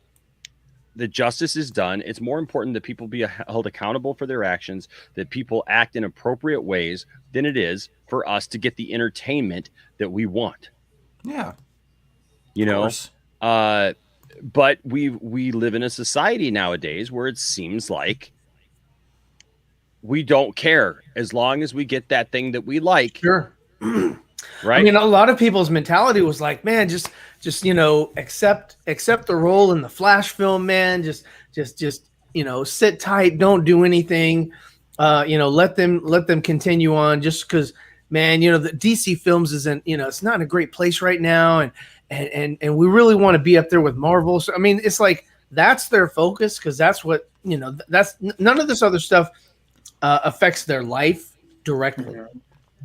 justice is done. It's more important that people be held accountable for their actions, that people act in appropriate ways than it is for us to get the entertainment that we want. Yeah. Of Of course. But we live in a society nowadays where it seems like we don't care as long as we get that thing that we like. Sure. Right. I mean, a lot of people's mentality was like, man, just accept the role in the Flash film, man. Just sit tight, don't do anything. Let them continue on, just because, man, the DC films isn't, it's not in a great place right now, and we really want to be up there with Marvel. So I mean, it's like that's their focus, because that's what that's none of this other stuff affects their life directly. Mm-hmm.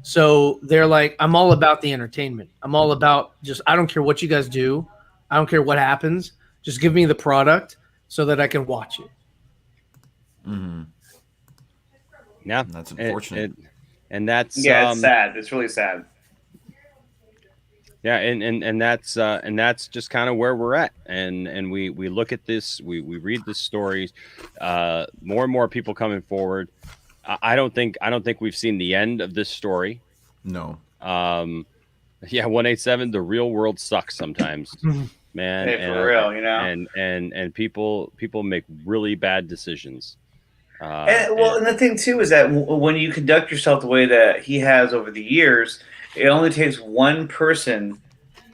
So they're like, I'm all about the entertainment. I'm all about I don't care what you guys do. I don't care what happens. Just give me the product so that I can watch it. Mm-hmm. Yeah, That's unfortunate. And that's it's sad. It's really sad. Yeah, and that's just kind of where we're at, and we look at this, we read the stories, more and more people coming forward. I don't think we've seen the end of this story. No. 187. The real world sucks sometimes, man. Hey, for real, and people make really bad decisions. And the thing too is that when you conduct yourself the way that he has over the years, it only takes one person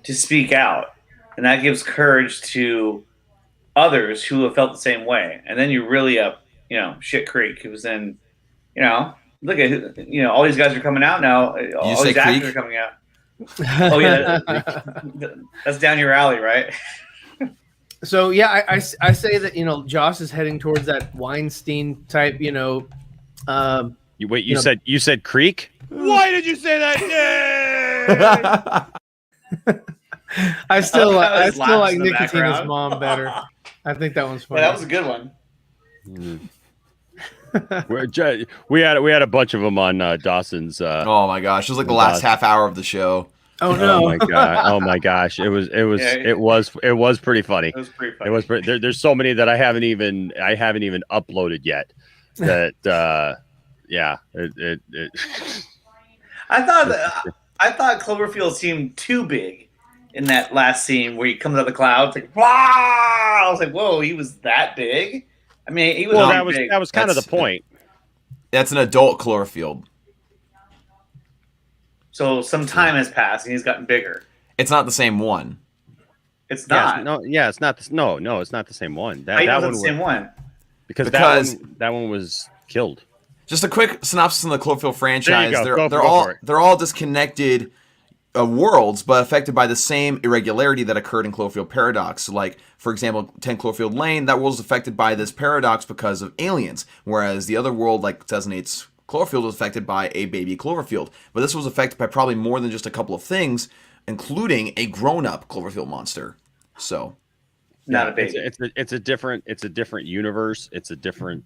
to speak out, and that gives courage to others who have felt the same way. And then you're really up, shit creek. Because then, look at all these guys are coming out now. All these actors are coming out. Oh yeah, that's down your alley, right? So yeah, I say that Joss is heading towards that Weinstein type. You said creek. Why did you say that? I still laughs like in the Nicotina's background. mom better. I think that one's funny. Yeah, that was a good one. We had a bunch of them on Dawson's. Oh my gosh, it was like the last half hour of the show. Oh no! Oh my god! Oh my gosh! It was pretty funny. It was pretty funny. There's so many that I haven't even uploaded yet. That I thought Cloverfield seemed too big in that last scene where he comes out of the clouds, like wow! I was like, whoa, he was that big. I mean, he was. Well, big. that was kind of the point. That's an adult Cloverfield. So some time has passed and he's gotten bigger. It's not the same one. It's not. It's not. It's not the same one. How you know That it's one the same one? because that one was killed. Just a quick synopsis on the Cloverfield franchise. There you go. They're Go all for it. they're all disconnected worlds, but affected by the same irregularity that occurred in Cloverfield Paradox. So, like, for example, 10 Cloverfield Lane, that world is affected by this paradox because of aliens, whereas the other world, like 2008's Cloverfield, was affected by a baby Cloverfield. But this was affected by probably more than just a couple of things, including a grown-up Cloverfield monster. So, Not a baby. It's a different universe. It's a different.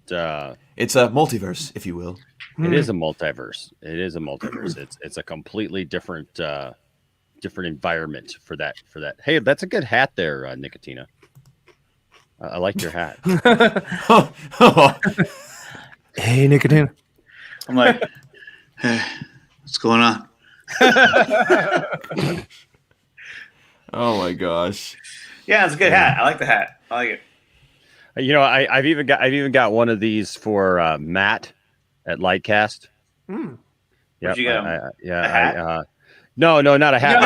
it's a multiverse, if you will. It is a multiverse. It's a completely different environment for that. Hey, that's a good hat there, Nicotina. I like your hat. Hey, Nicotine. I'm like, hey, what's going on? Oh my gosh. Yeah, it's a good hat. I like the hat. I like it. You know, I've even got one of these for Matt at Lightcast. Hmm. Where'd you get him? Yeah. A hat? No, not a hat.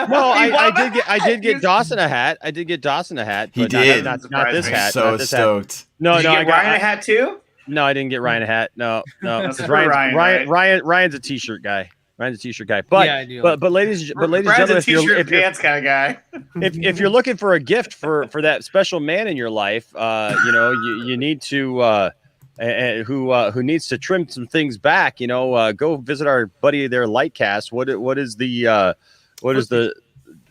No, You bought I did get Dawson a hat. I did get Dawson a hat. He but did. Not Surprised this me. hat. So not this stoked. Hat. No, Did you get Ryan a hat too? No, I didn't get Ryan a hat. No. That's 'Cause for Ryan, right? Ryan's a t-shirt guy. But Yeah, I do. but ladies and Ryan's gentlemen, a t-shirt pants kind of guy. if you're looking for a gift for that special man in your life, you need to who needs to trim some things back, go visit our buddy there, Lightcast. What is the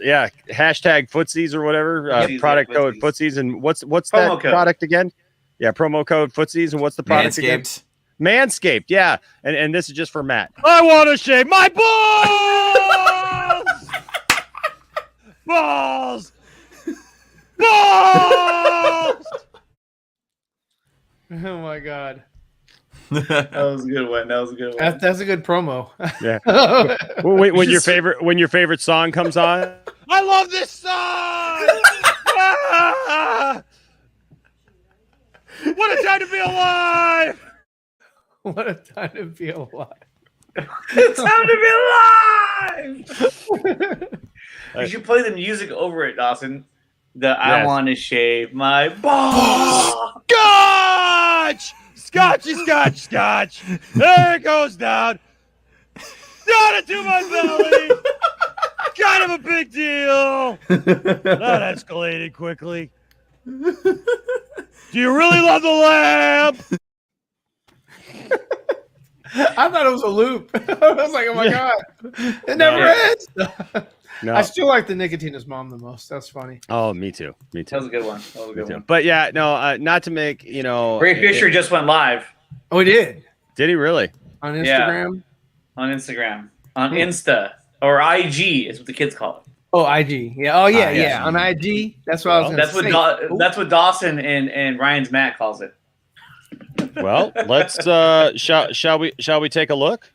hashtag footsies or whatever, Footsies, product code footsies. footsies, and what's Promo that code. product again? Yeah, promo code footsies, and what's the product again? Manscaped. Manscaped, yeah, and this is just for Matt. I want to shave my balls, balls. Oh my god, That was a good one. that's a good promo. Yeah. When your favorite song comes on, I love this song. Ah! What a time to be alive! What a time to be alive. It's time to be alive. You should play the music over it, Dawson. I Yes. want to shave my balls. Scotch. There it goes down. Down into my belly. Kind of a big deal. That escalated quickly. Do you really love the lamp? I thought it was a loop. I was like, oh my god, it never ends. No. I still like the Nicotina's mom the most. That's funny. Oh, me too. That was a good one. But yeah, no, not to make, Ray Fisher just went live Oh, he did Did he really? on Yeah. Instagram. on Instagram, on Insta or IG is what the kids call it. Oh, IG. Yeah. Oh, yeah, IG. yeah. On IG. That's what I was going to That's what say. that's what Dawson and Ryan's Matt calls it. Well, let's shall we take a look?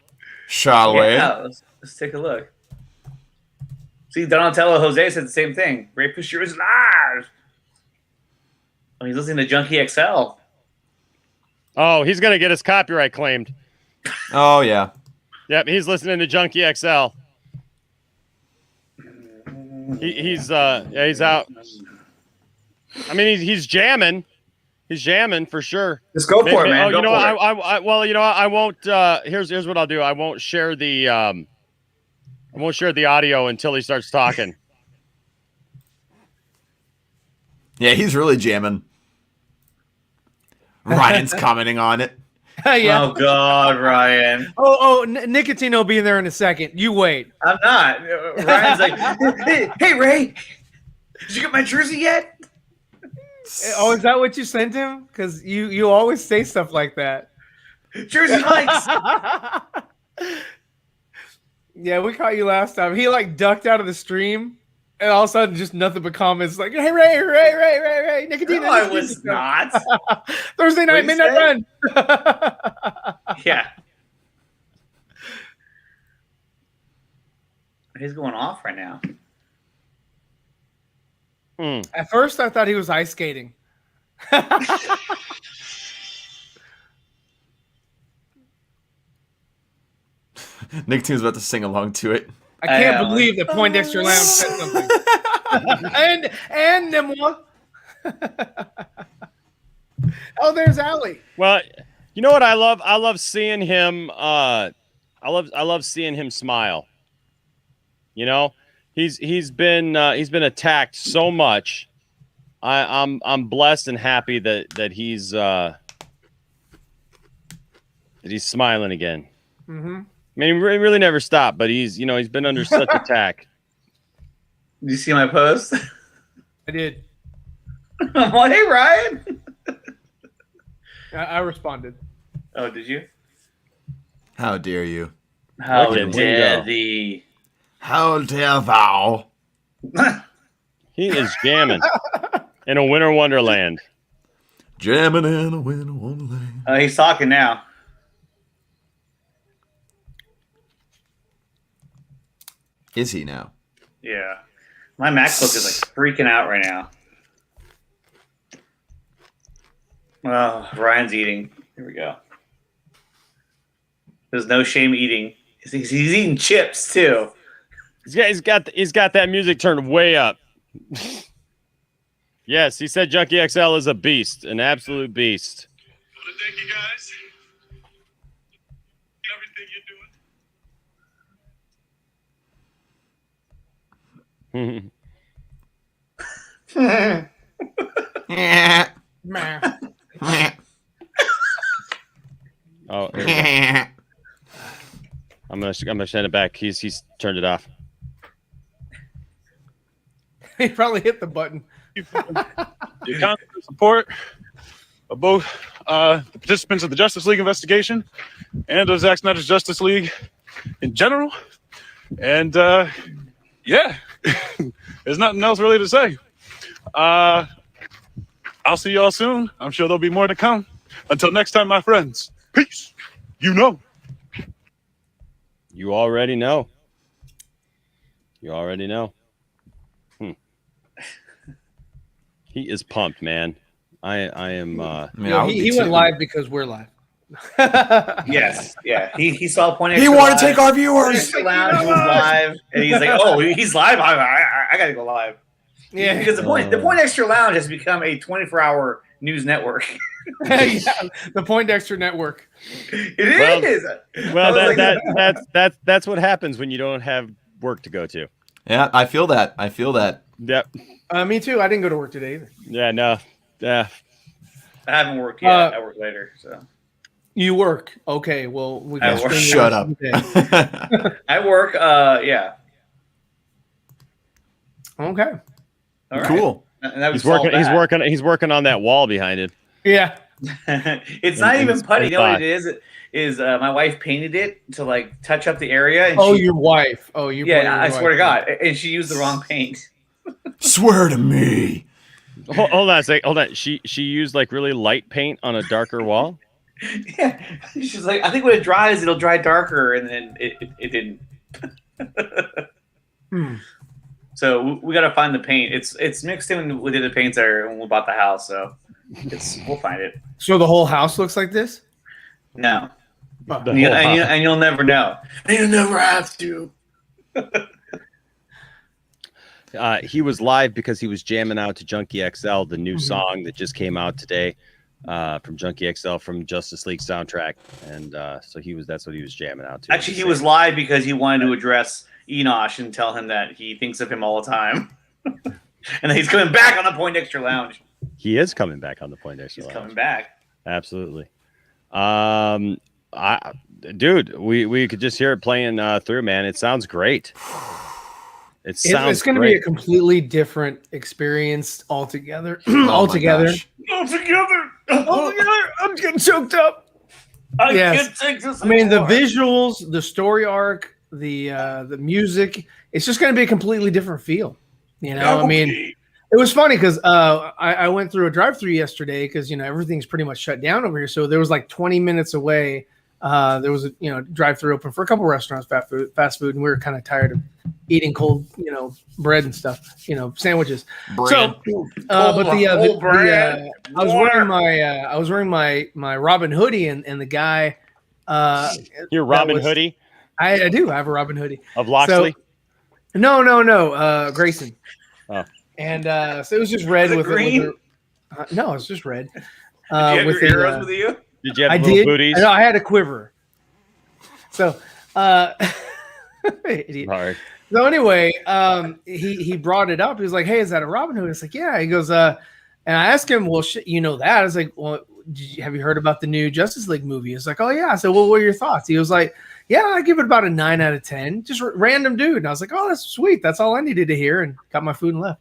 Shall we? Yeah, let's take a look. See, Donatello Jose said the same thing. Ray Fisher is live. Oh, he's listening to Junkie XL. Oh, he's gonna get his copyright claimed. Oh yeah. Yep, he's listening to Junkie XL. He's out. I mean, he's jamming. He's jamming for sure. Just go for it, man. Go for it. I won't. Here's what I'll do. I won't share the audio until he starts talking. Yeah, he's really jamming. Ryan's commenting on it. Yeah. Oh God, Ryan. Nicotine will be there in a second. You wait. I'm not. Ryan's like, hey, Ray, did you get my jersey yet? Oh, is that what you sent him? Because you always say stuff like that. Jersey Mike's. Yeah, we caught you last time. He like ducked out of the stream, and all of a sudden, just nothing but comments like, "Hey, Ray, Nicotine." No, I was not. Thursday night, What'd you midnight run. Yeah. He's going off right now. At first, I thought he was ice skating. Nick Two's about to sing along to it. I can't know. believe that Poindexter Lounge said something. and Nimwa. Oh, there's Allie. Well, you know what I love? I love seeing him. I love seeing him smile. You know, he's been attacked so much. I'm blessed and happy that he's smiling again. Mm-hmm. I mean, he really never stopped, but he's been under such attack. Did you see my post? I did. I'm like, hey, Ryan. I responded. Oh, did you? How dare you? How Look at dare Wingo. thee? How dare thou? He is jamming in a winter wonderland. Jamming in a winter wonderland. He's talking now. Is he now? Yeah. My MacBook is like freaking out right now. Oh, Ryan's eating. Here we go. There's no shame eating. He's eating chips too. He's got that music turned way up. Yes, he said Junkie XL is a beast, an absolute beast. Well, thank you guys. Everything you're doing. Meh. Oh, here we go. I'm gonna send it back. He's turned it off. He probably hit the button. The constant support of both the participants of the Justice League investigation and of Zack Snyder's Justice League in general. And yeah, there's nothing else really to say. I'll see y'all soon. I'm sure there'll be more to come. Until next time, my friends. Peace. You know. You already know. You already know. He is pumped, man. I am. I mean, Yo, I would he be went too. live because we're live. Yes, yeah. He saw Point He Extra wanted live. to take our Point viewers. Extra Lounge was live, and he's like, "Oh, he's live. I gotta go live." Yeah, Because the Point Extra Lounge has become a 24-hour news network. yeah, the Poindexter Network. It is. Well, I was like, that's what happens when you don't have work to go to. Yeah, I feel that. Yep. Me too. I didn't go to work today either. Yeah. No. Yeah. I haven't worked yet. I work later, so You work. Okay, well, we I can work. spend the Shut rest up. of the day. I work. Yeah. Okay. All right. Cool. And that would He's solve working. that. He's working on that wall behind him. Yeah. It's not And even it's putty. You know what fine. it is? Is my wife painted it to like touch up the area? And Oh, she, your wife. Oh, you. yeah. I swear to God, and she used the wrong paint. Swear to me. Hold on a sec. Hold on. She used like really light paint on a darker wall. Yeah, she's like, I think when it dries, it'll dry darker, and then it didn't. So we got to find the paint. It's mixed in with the other paints there when we bought the house, so we'll find it. So the whole house looks like this. No, Oh. The and, you, whole and, you, house. and you'll never know. And you'll never have to. He was live because he was jamming out to Junkie XL, the new song that just came out today from Junkie XL from Justice League soundtrack, and so that's what he was jamming out to. Actually, he was live because he wanted to address Enosh and tell him that he thinks of him all the time, and then he's coming back on the Poindexter Lounge. He is coming back on the Poindexter He's Lounge. coming back. Absolutely. Dude, we could just hear it playing through, man. It sounds great. It's It's going to be a completely different experience altogether. Oh my altogether. gosh. All together. I'm getting choked up. I Yes. can't take this I mean, the anymore. visuals, the story arc, the music. It's just going to be a completely different feel. You know, I mean, it was funny because I went through a drive-through yesterday because everything's pretty much shut down over here. So there was like 20 minutes away. There was a drive-through open for a couple restaurants, fast food, and we were kind of tired of eating cold bread and stuff, sandwiches. Bread. So, but Cold bread. I was wearing my Robin hoodie, and the guy, Your Robin was- hoodie I do. I have a Robin hoodie. of Loxley. No. Grayson. Oh. And so it was just red Was it with green? no, it's just red. Did you have with your the, arrows with you? Did you have I little did. booties? No, I had a quiver. So, idiot. Hard. So anyway, he brought it up. He was like, "Hey, is that a Robin Hood?" It's like, "Yeah." He goes, and I asked him, "Well, shit, you know that?" I was like, "Well, have you heard about the new Justice League movie?" He's like, "Oh yeah." I said, "Well, what are your thoughts?" He was like, "Yeah, I give it about a 9 out of 10." Just random dude. And I was like, "Oh, that's sweet. That's all I needed to hear." And got my food and left.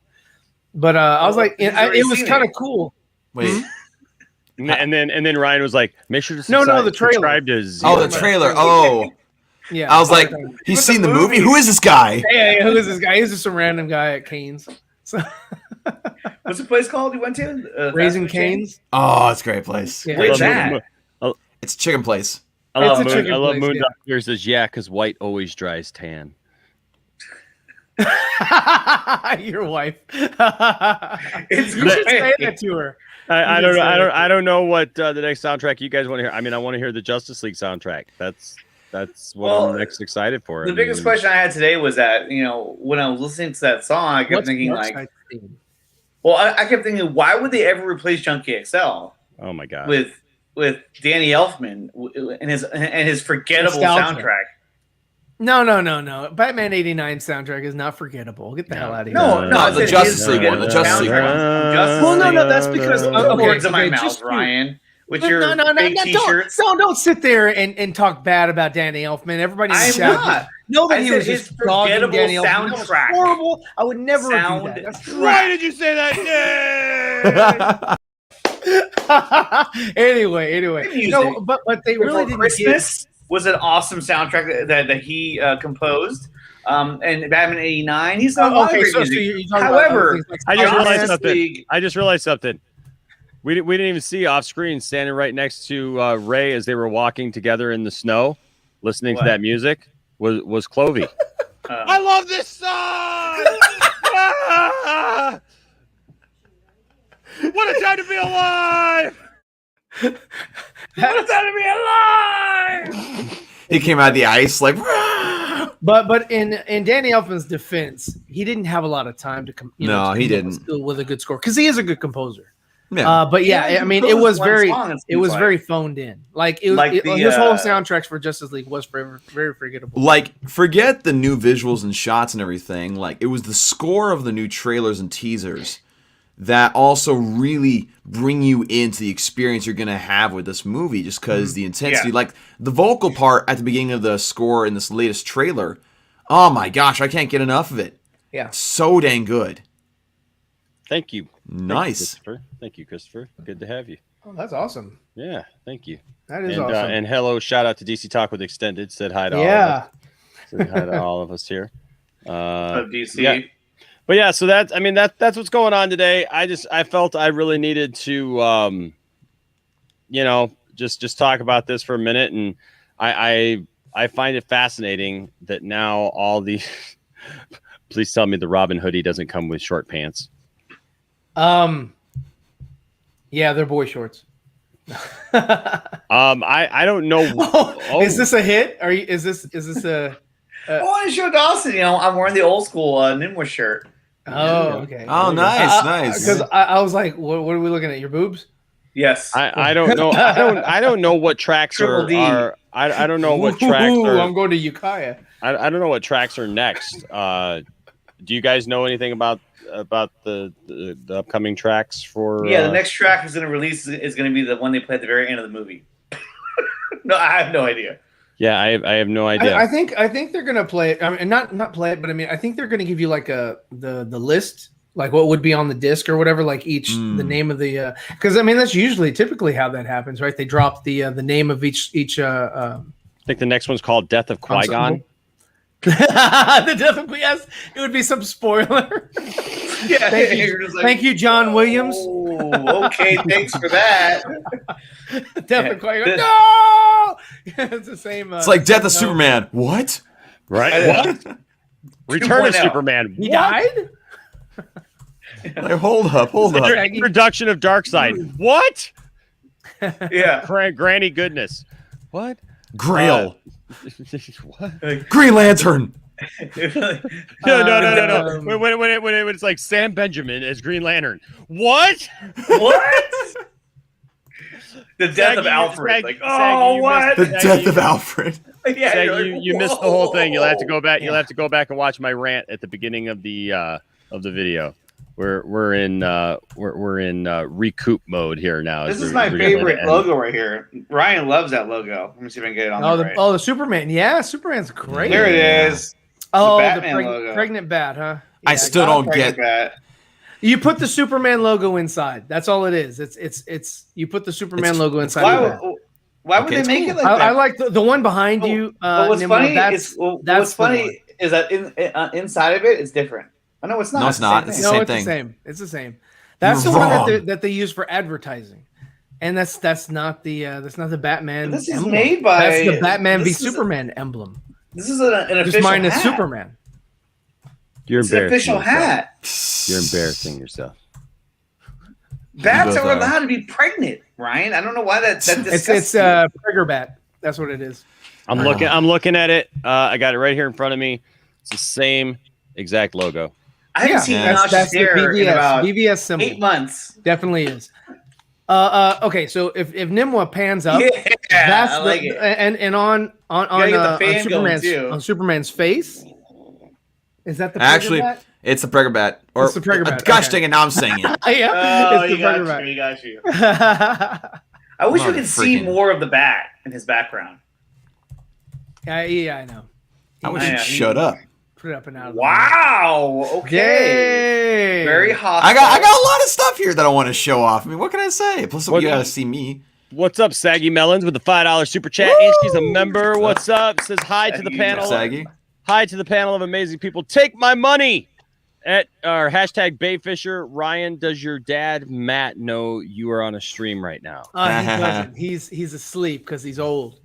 But I was like, it was kind of cool. Wait. And then Ryan was like, "Make sure to the trailer. subscribe to Z." Oh, the trailer. Oh, Yeah, I was like, he's What's seen the the movie. movie? Who is this guy? yeah, who is this guy? He's just some random guy at Canes. So What's the place called you went to? Raising Fast food chain? Canes. Oh, it's a great place. Yeah. Where's that? It's a chicken place. I love It's a chicken place, Moondog yeah. here says, "Yeah, because white always dries tan." Your wife. It's You should say great. that to her. I You don't just know. said it. I don't know what the next soundtrack you guys want to hear. I mean, I want to hear the Justice League soundtrack. That's what I'm next excited for. The biggest question I had today was that, when I was listening to that song, I kept What's thinking, Dark like, Side theme? well, I kept thinking, why would they ever replace Junkie XL Oh my god! with Danny Elfman and his forgettable Nostalgia. soundtrack? No. Batman '89 soundtrack is not forgettable. Get the hell out of here. No, No, I the said Justice his League one, the forgettable Justice League soundtrack one. from Justice Well, League. no, that's because Put words in my okay, mouth, just- Ryan. With your no, fake T-shirts. Don't sit there and talk bad about Danny Elfman. Everybody in the I'm chat not. know that I he said was his just dogging forgettable Danny Elfman. That was soundtrack. horrible. I would never do that. That's Soundtrack. did you say that? anyway. Music. No, but they really Before didn't Christmas was an awesome soundtrack that he composed. And Batman '89, he's not Okay, so music. you're talking However, about I just realized Justice something. League- I just realized something. We didn't even see off screen standing right next to Ray as they were walking together in the snow, listening What? to that music was Clovey. I love this song. Ah! What a time to be alive! What a time to be alive! He came out of the ice like. But in Danny Elfman's defense, he didn't have a lot of time to come. No, he didn't. With a good score because he is a good composer. Yeah. But yeah, He I mean, it composed was one very, song, it it seems was like. very phoned in. Like it was, Like his whole the, soundtracks for Justice League was very, very forgettable. Like, forget the new visuals and shots and everything. Like, it was the score of the new trailers and teasers that also really bring you into the experience you're going to have with this movie, just because the intensity. Yeah. Like, the vocal part at the beginning of the score in this latest trailer, oh my gosh, I can't get enough of it. Yeah. So dang good. Thank you. Nice. Thank you, Christopher. Good to have you. Oh, that's awesome. Yeah, thank you. That is And awesome. and hello, shout out to DC Talk with Extended. Said hi to all of Yeah. us. Said hi to all of us here. of DC. yeah. But yeah, so that's what's going on today. I felt I really needed to just talk about this for a minute, and I find it fascinating that now all the please tell me the Robin hoodie doesn't come with short pants. Yeah, they're boy shorts. I don't know. Is this a hit? Is this a? I want to show Dawson. I'm wearing the old school Nimwa shirt. Oh, okay. Oh, nice, nice. Because I was like, what are we looking at? Your boobs? Yes. I don't know. I don't know what tracks Triple D. are. I don't know what tracks Ooh, are. I'm going to Ukiah. I don't know what tracks are next. Do you guys know anything about the upcoming tracks for? Yeah, the next track is going to release is going to be the one they play at the very end of the movie. No, I have no idea. Yeah, I have no idea. I think they're gonna play it. I mean, not play it, but I mean, I think they're gonna give you like the list, like what would be on the disc or whatever, like the name of the. Because I mean, that's typically how that happens, right? They drop the name of each. I think the next one's called Death of Qui-Gon. The Death of Yes, it would be some spoiler. Yeah, Thank you. you're just like, Thank you, John Williams. Oh, okay, thanks for that. Death of Qui-Gon. No, it's the same. It's like Death of no. Superman. What? Right? What? Return of 2.0. Superman. He What? died. Like, hold up. Introduction of Darkseid. What? Yeah. Granny goodness. What? Grail. What? Green Lantern. No. When it's like Sam Benjamin as Green Lantern. What? What? The death of Alfred. What? The death of Alfred. Yeah, Shaggy, you're like, you missed the whole thing. You'll have to go back. Yeah. You'll have to go back and watch my rant at the beginning of the video. We're in recoup mode here now. This is my favorite logo right here. Ryan loves that logo. Let me see if I can get it on there. The Superman. Yeah, Superman's great. There it is. Oh, the Batman logo. pregnant bat, huh? I still don't get. Bat. You put the Superman logo inside. That's all it is. It's you put the Superman logo inside. Why would they make it like that? I like the one behind you. But what's funny is that inside of it is different. I know it's not. No, it's not. It's the same thing. It's the same. That's the one that they use for advertising, and that's not the Batman. But this is emblem. made by. That's the Batman v Superman emblem. This is an official just minus hat. Superman. You're It's an official hat. You're embarrassing yourself. Bats are allowed to be pregnant, Ryan. I don't know why that It's Trigger Bat. That's what it is. I'm looking at it. I got it right here in front of me. It's the same exact logo. I haven't seen that's the in about BVS symbol. 8 months. Definitely is. Okay, so if Nimwa pans up, that's I like it. And on Superman's face. Is that the Actually? Bat? It's the Pregger Bat. Or, It's the Pregger Bat, Gosh okay. dang it, now I'm saying it. Yeah, You got you. I wish we could see more of the bat in his background. Yeah, I know. I wish you'd shut up. Put it up and out. Wow. Okay. Yay. Very hot. I got a lot of stuff here that I want to show off. I mean, what can I say? Plus, you got to see me. What's up, Saggy Melons with the $5 super chat? And she's a member. What's up? Says hi to the panel. Saggy. Hi to the panel of amazing people. Take my money at our hashtag Bayfisher. Ryan, does your dad Matt know you are on a stream right now? He doesn't. He's asleep because he's old.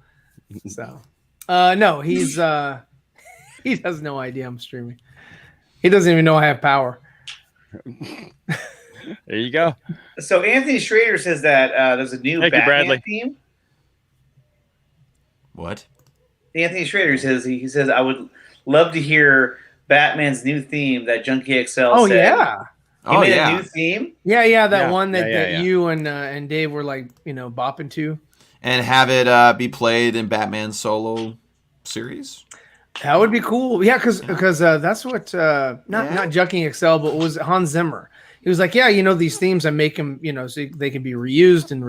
So, no, he has no idea I'm streaming. He doesn't even know I have power. There you go. So Anthony Schrader says that there's a new Batman theme. What? Anthony Schrader says he says I would love to hear Batman's new theme that Junkie XL Oh said. yeah. He made a new theme. Yeah, that one that you and Dave were like, bopping to. And have it be played in Batman's solo series. That would be cool. Yeah, because that's what not Junkie XL, but it was Hans Zimmer. He was like, these themes I make them, so they can be reused and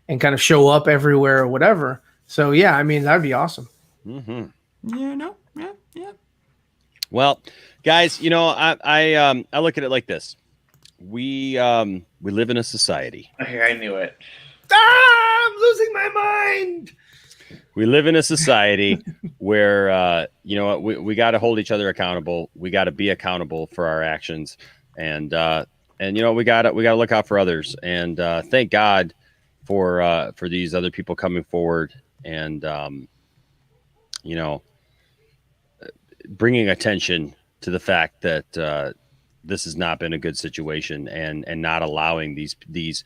and kind of show up everywhere or whatever. So yeah, I mean that'd be awesome. Mm-hmm. Yeah. Well, guys, I look at it like this: we live in a society. Okay, I knew it. I'm losing my mind. We live in a society where we got to hold each other accountable. We got to be accountable for our actions, and we got to look out for others. And thank God for these other people coming forward and bringing attention to the fact that this has not been a good situation, and not allowing these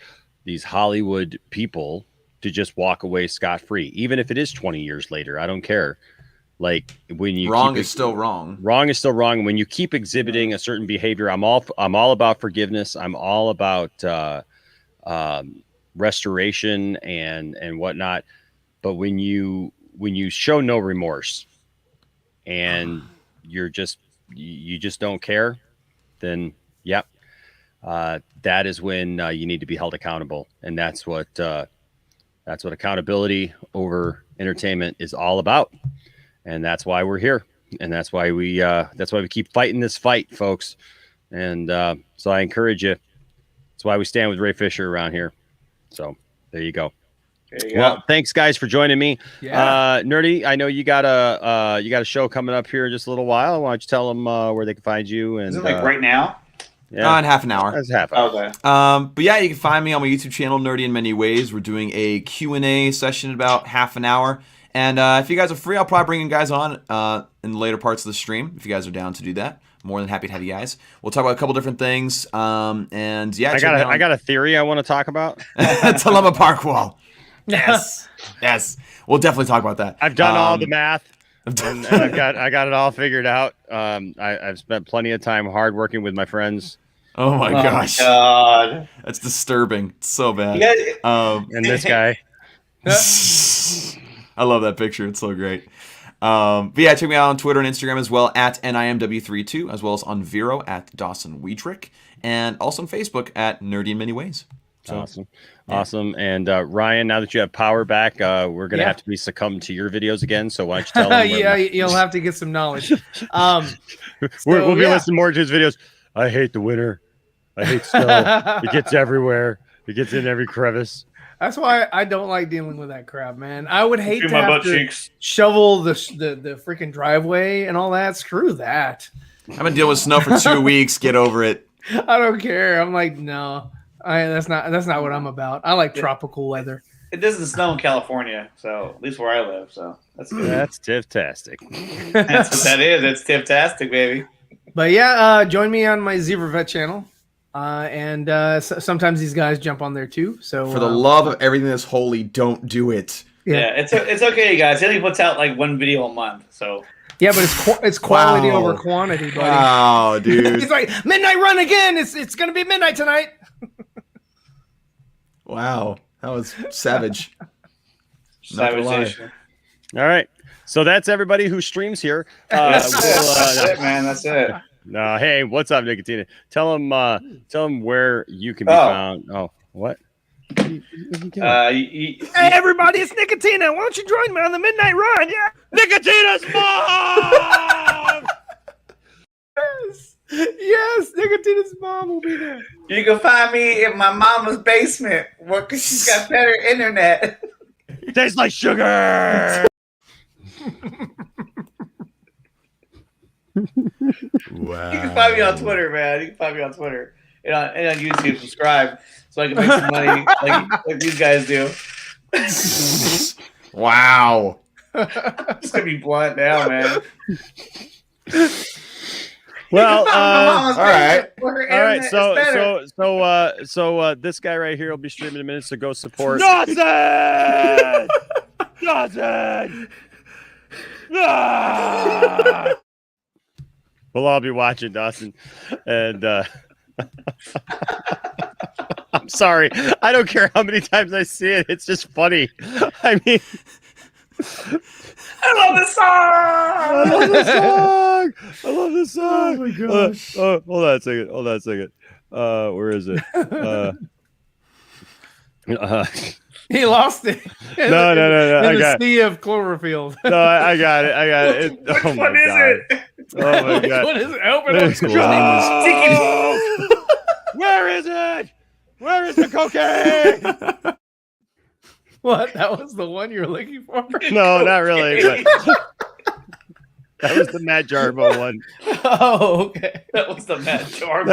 Hollywood people to just walk away scot-free, even if it is 20 years later. I don't care. Like when you wrong is still wrong. Wrong is still wrong. When you keep exhibiting a certain behavior, I'm all about forgiveness. I'm all about restoration and whatnot. But when you show no remorse and you just don't care, then that is when you need to be held accountable, and that's what accountability over entertainment is all about. And that's why we're here, and that's why we keep fighting this fight, folks. And so I encourage you. That's why we stand with Ray Fisher around here. So there you go. Well, thanks guys for joining me. Yeah. Nerdy, I know you got a show coming up here in just a little while. Why don't you tell them where they can find you? And is it like right now? Yeah, in half an hour. That's half hour. Okay. But yeah, you can find me on my YouTube channel, Nerdy in Many Ways. We're doing a Q&A session in about half an hour. And if you guys are free, I'll probably bring you guys on in the later parts of the stream, if you guys are down to do that. More than happy to have you guys. We'll talk about a couple different things. And yeah, I got a theory I want to talk about. Talema Park Wall. Yes. We'll definitely talk about that. I've done all the math. and I got it all figured out. I've spent plenty of time hard working with my friends. Oh my gosh, God. that's disturbing. It's so bad. And this guy. I love that picture. It's so great. But yeah, check me out on Twitter and Instagram as well at NIMW32, as well as on Vero at Dawson Weetrick, and also on Facebook at Nerdy in Many Ways. So, Awesome. And Ryan, now that you have power back, we're gonna have to be succumbed to your videos again. So why don't you tell them? Yeah, you'll have to get some knowledge. We'll be listening more to his videos. I hate the winter. I hate snow. It gets everywhere. It gets in every crevice. That's why I don't like dealing with that crap, man. I would hate to my have butt to cheeks. shovel the freaking driveway and all that. Screw that. I've been dealing with snow for 2 weeks. Get over it. I don't care. I'm like, no, that's not what I'm about. I like tropical weather. It doesn't snow in California, so at least where I live. So that's good. That's tif-tastic. That's what that is. It's tip-tastic, baby. But yeah, join me on my Zebra Vet channel. And sometimes these guys jump on there too. So For the love of everything that's holy, don't do it. Yeah, it's okay, guys. He only puts out like one video a month, so yeah, but it's quality Wow. over quantity, buddy. Wow, dude. He's like, midnight run again. It's gonna be midnight tonight. Wow, that was savage. Not gonna lie. Savage. All right. So that's everybody who streams here. That's it, man. That's it. Hey, what's up, Nicotina? Tell them where you can be found. Oh, what? Hey, everybody, it's Nicotina. Why don't you join me on the midnight run? Yeah, Nicotina's mom. yes, Nicotina's mom will be there. You can find me in my mama's basement because she's got better internet. Tastes like sugar. Wow. You can find me on Twitter, man. You can find me on Twitter and on YouTube. Subscribe so I can make some money like these guys do. Wow. I'm just gonna be blunt now, man. Well, all right. So this guy right here will be streaming in a minute. So go support. Dawson! Dawson! Ah! We'll all be watching Dawson, and I'm sorry. I don't care how many times I see it. It's just funny. I mean, I love this song. I love this song. I love this song. Oh my gosh. Hold on a second. Where is it? He lost it. No. In I the got it. sea of Cloverfield. No, I got it. Which Oh my one is God. it? Oh my Which God. one is it? Open up. Let's Cool. go. Where is it? Where is the cocaine? What? That was the one you were looking for? No, not really. But that was the Matt Jarbo one. Oh, okay. That was the Matt Jarbo.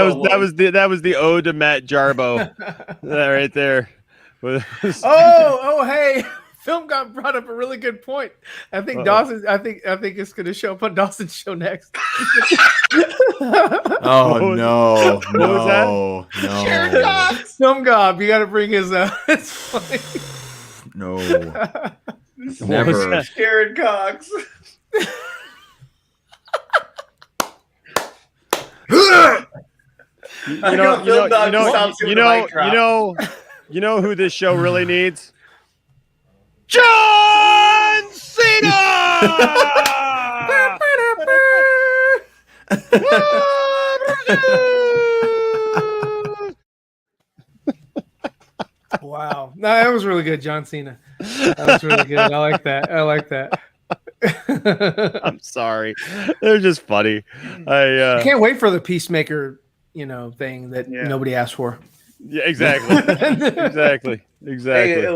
That was the ode to Matt Jarbo. That right there. Oh, hey. Film got brought up a really good point. I think Dawson. I think it's going to show up on Dawson's show next. Oh no! What was that? No! Film gob. You got to bring his. It's funny. No! was Never. that? Jared Cox. You know who this show really needs? John Cena! Wow. No, that was really good, John Cena. That was really good. I like that. I'm sorry. They're just funny. I can't wait for the Peacemaker, thing that nobody asked for. Yeah, exactly. Hey,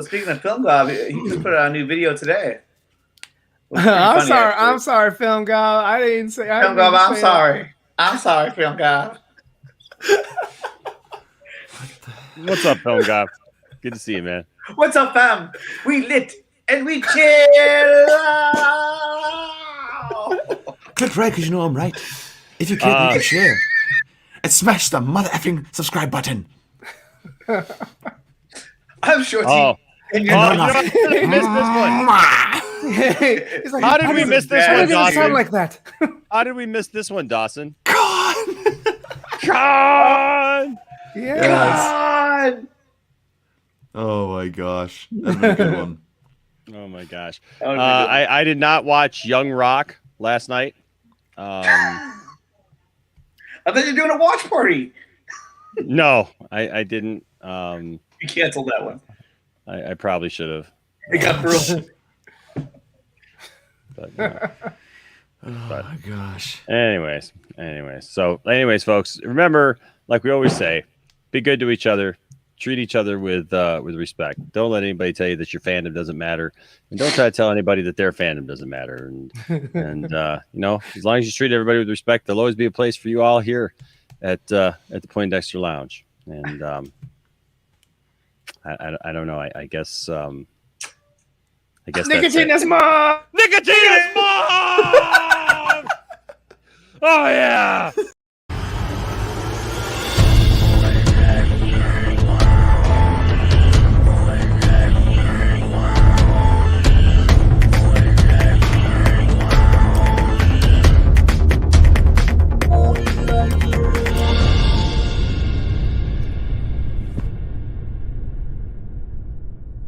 speaking of Film Gob, he just put out a new video today. I'm sorry, Film Gob. I didn't say. Film Gob, I'm sorry. I'm sorry, Film Gob. What's up, Film Gob? Good to see you, man. What's up, fam? We lit and we chill. Click right because you know I'm right. If you can't, you can share. And smash the mother effing subscribe button. I'm sure. Oh, And you know what? I missed this one. He's like, How did we does miss it- this How one, did it Dawson? sound like that? How did we miss this one, Dawson? God! Yes. Oh my gosh, that's been a good one. Oh my gosh. That would've been good. I did not watch Young Rock last night. I thought you were doing a watch party. No, I didn't. You canceled that one. I probably should have. It got through. But, Oh my gosh. anyways, folks, remember, like we always say, be good to each other. Treat each other with respect. Don't let anybody tell you that your fandom doesn't matter, and don't try to tell anybody that their fandom doesn't matter. And you know, as long as you treat everybody with respect, there'll always be a place for you all here at the Poindexter Lounge. And I don't know. I guess that's Nicotine it. is mom. Nicotine is mom. Oh yeah.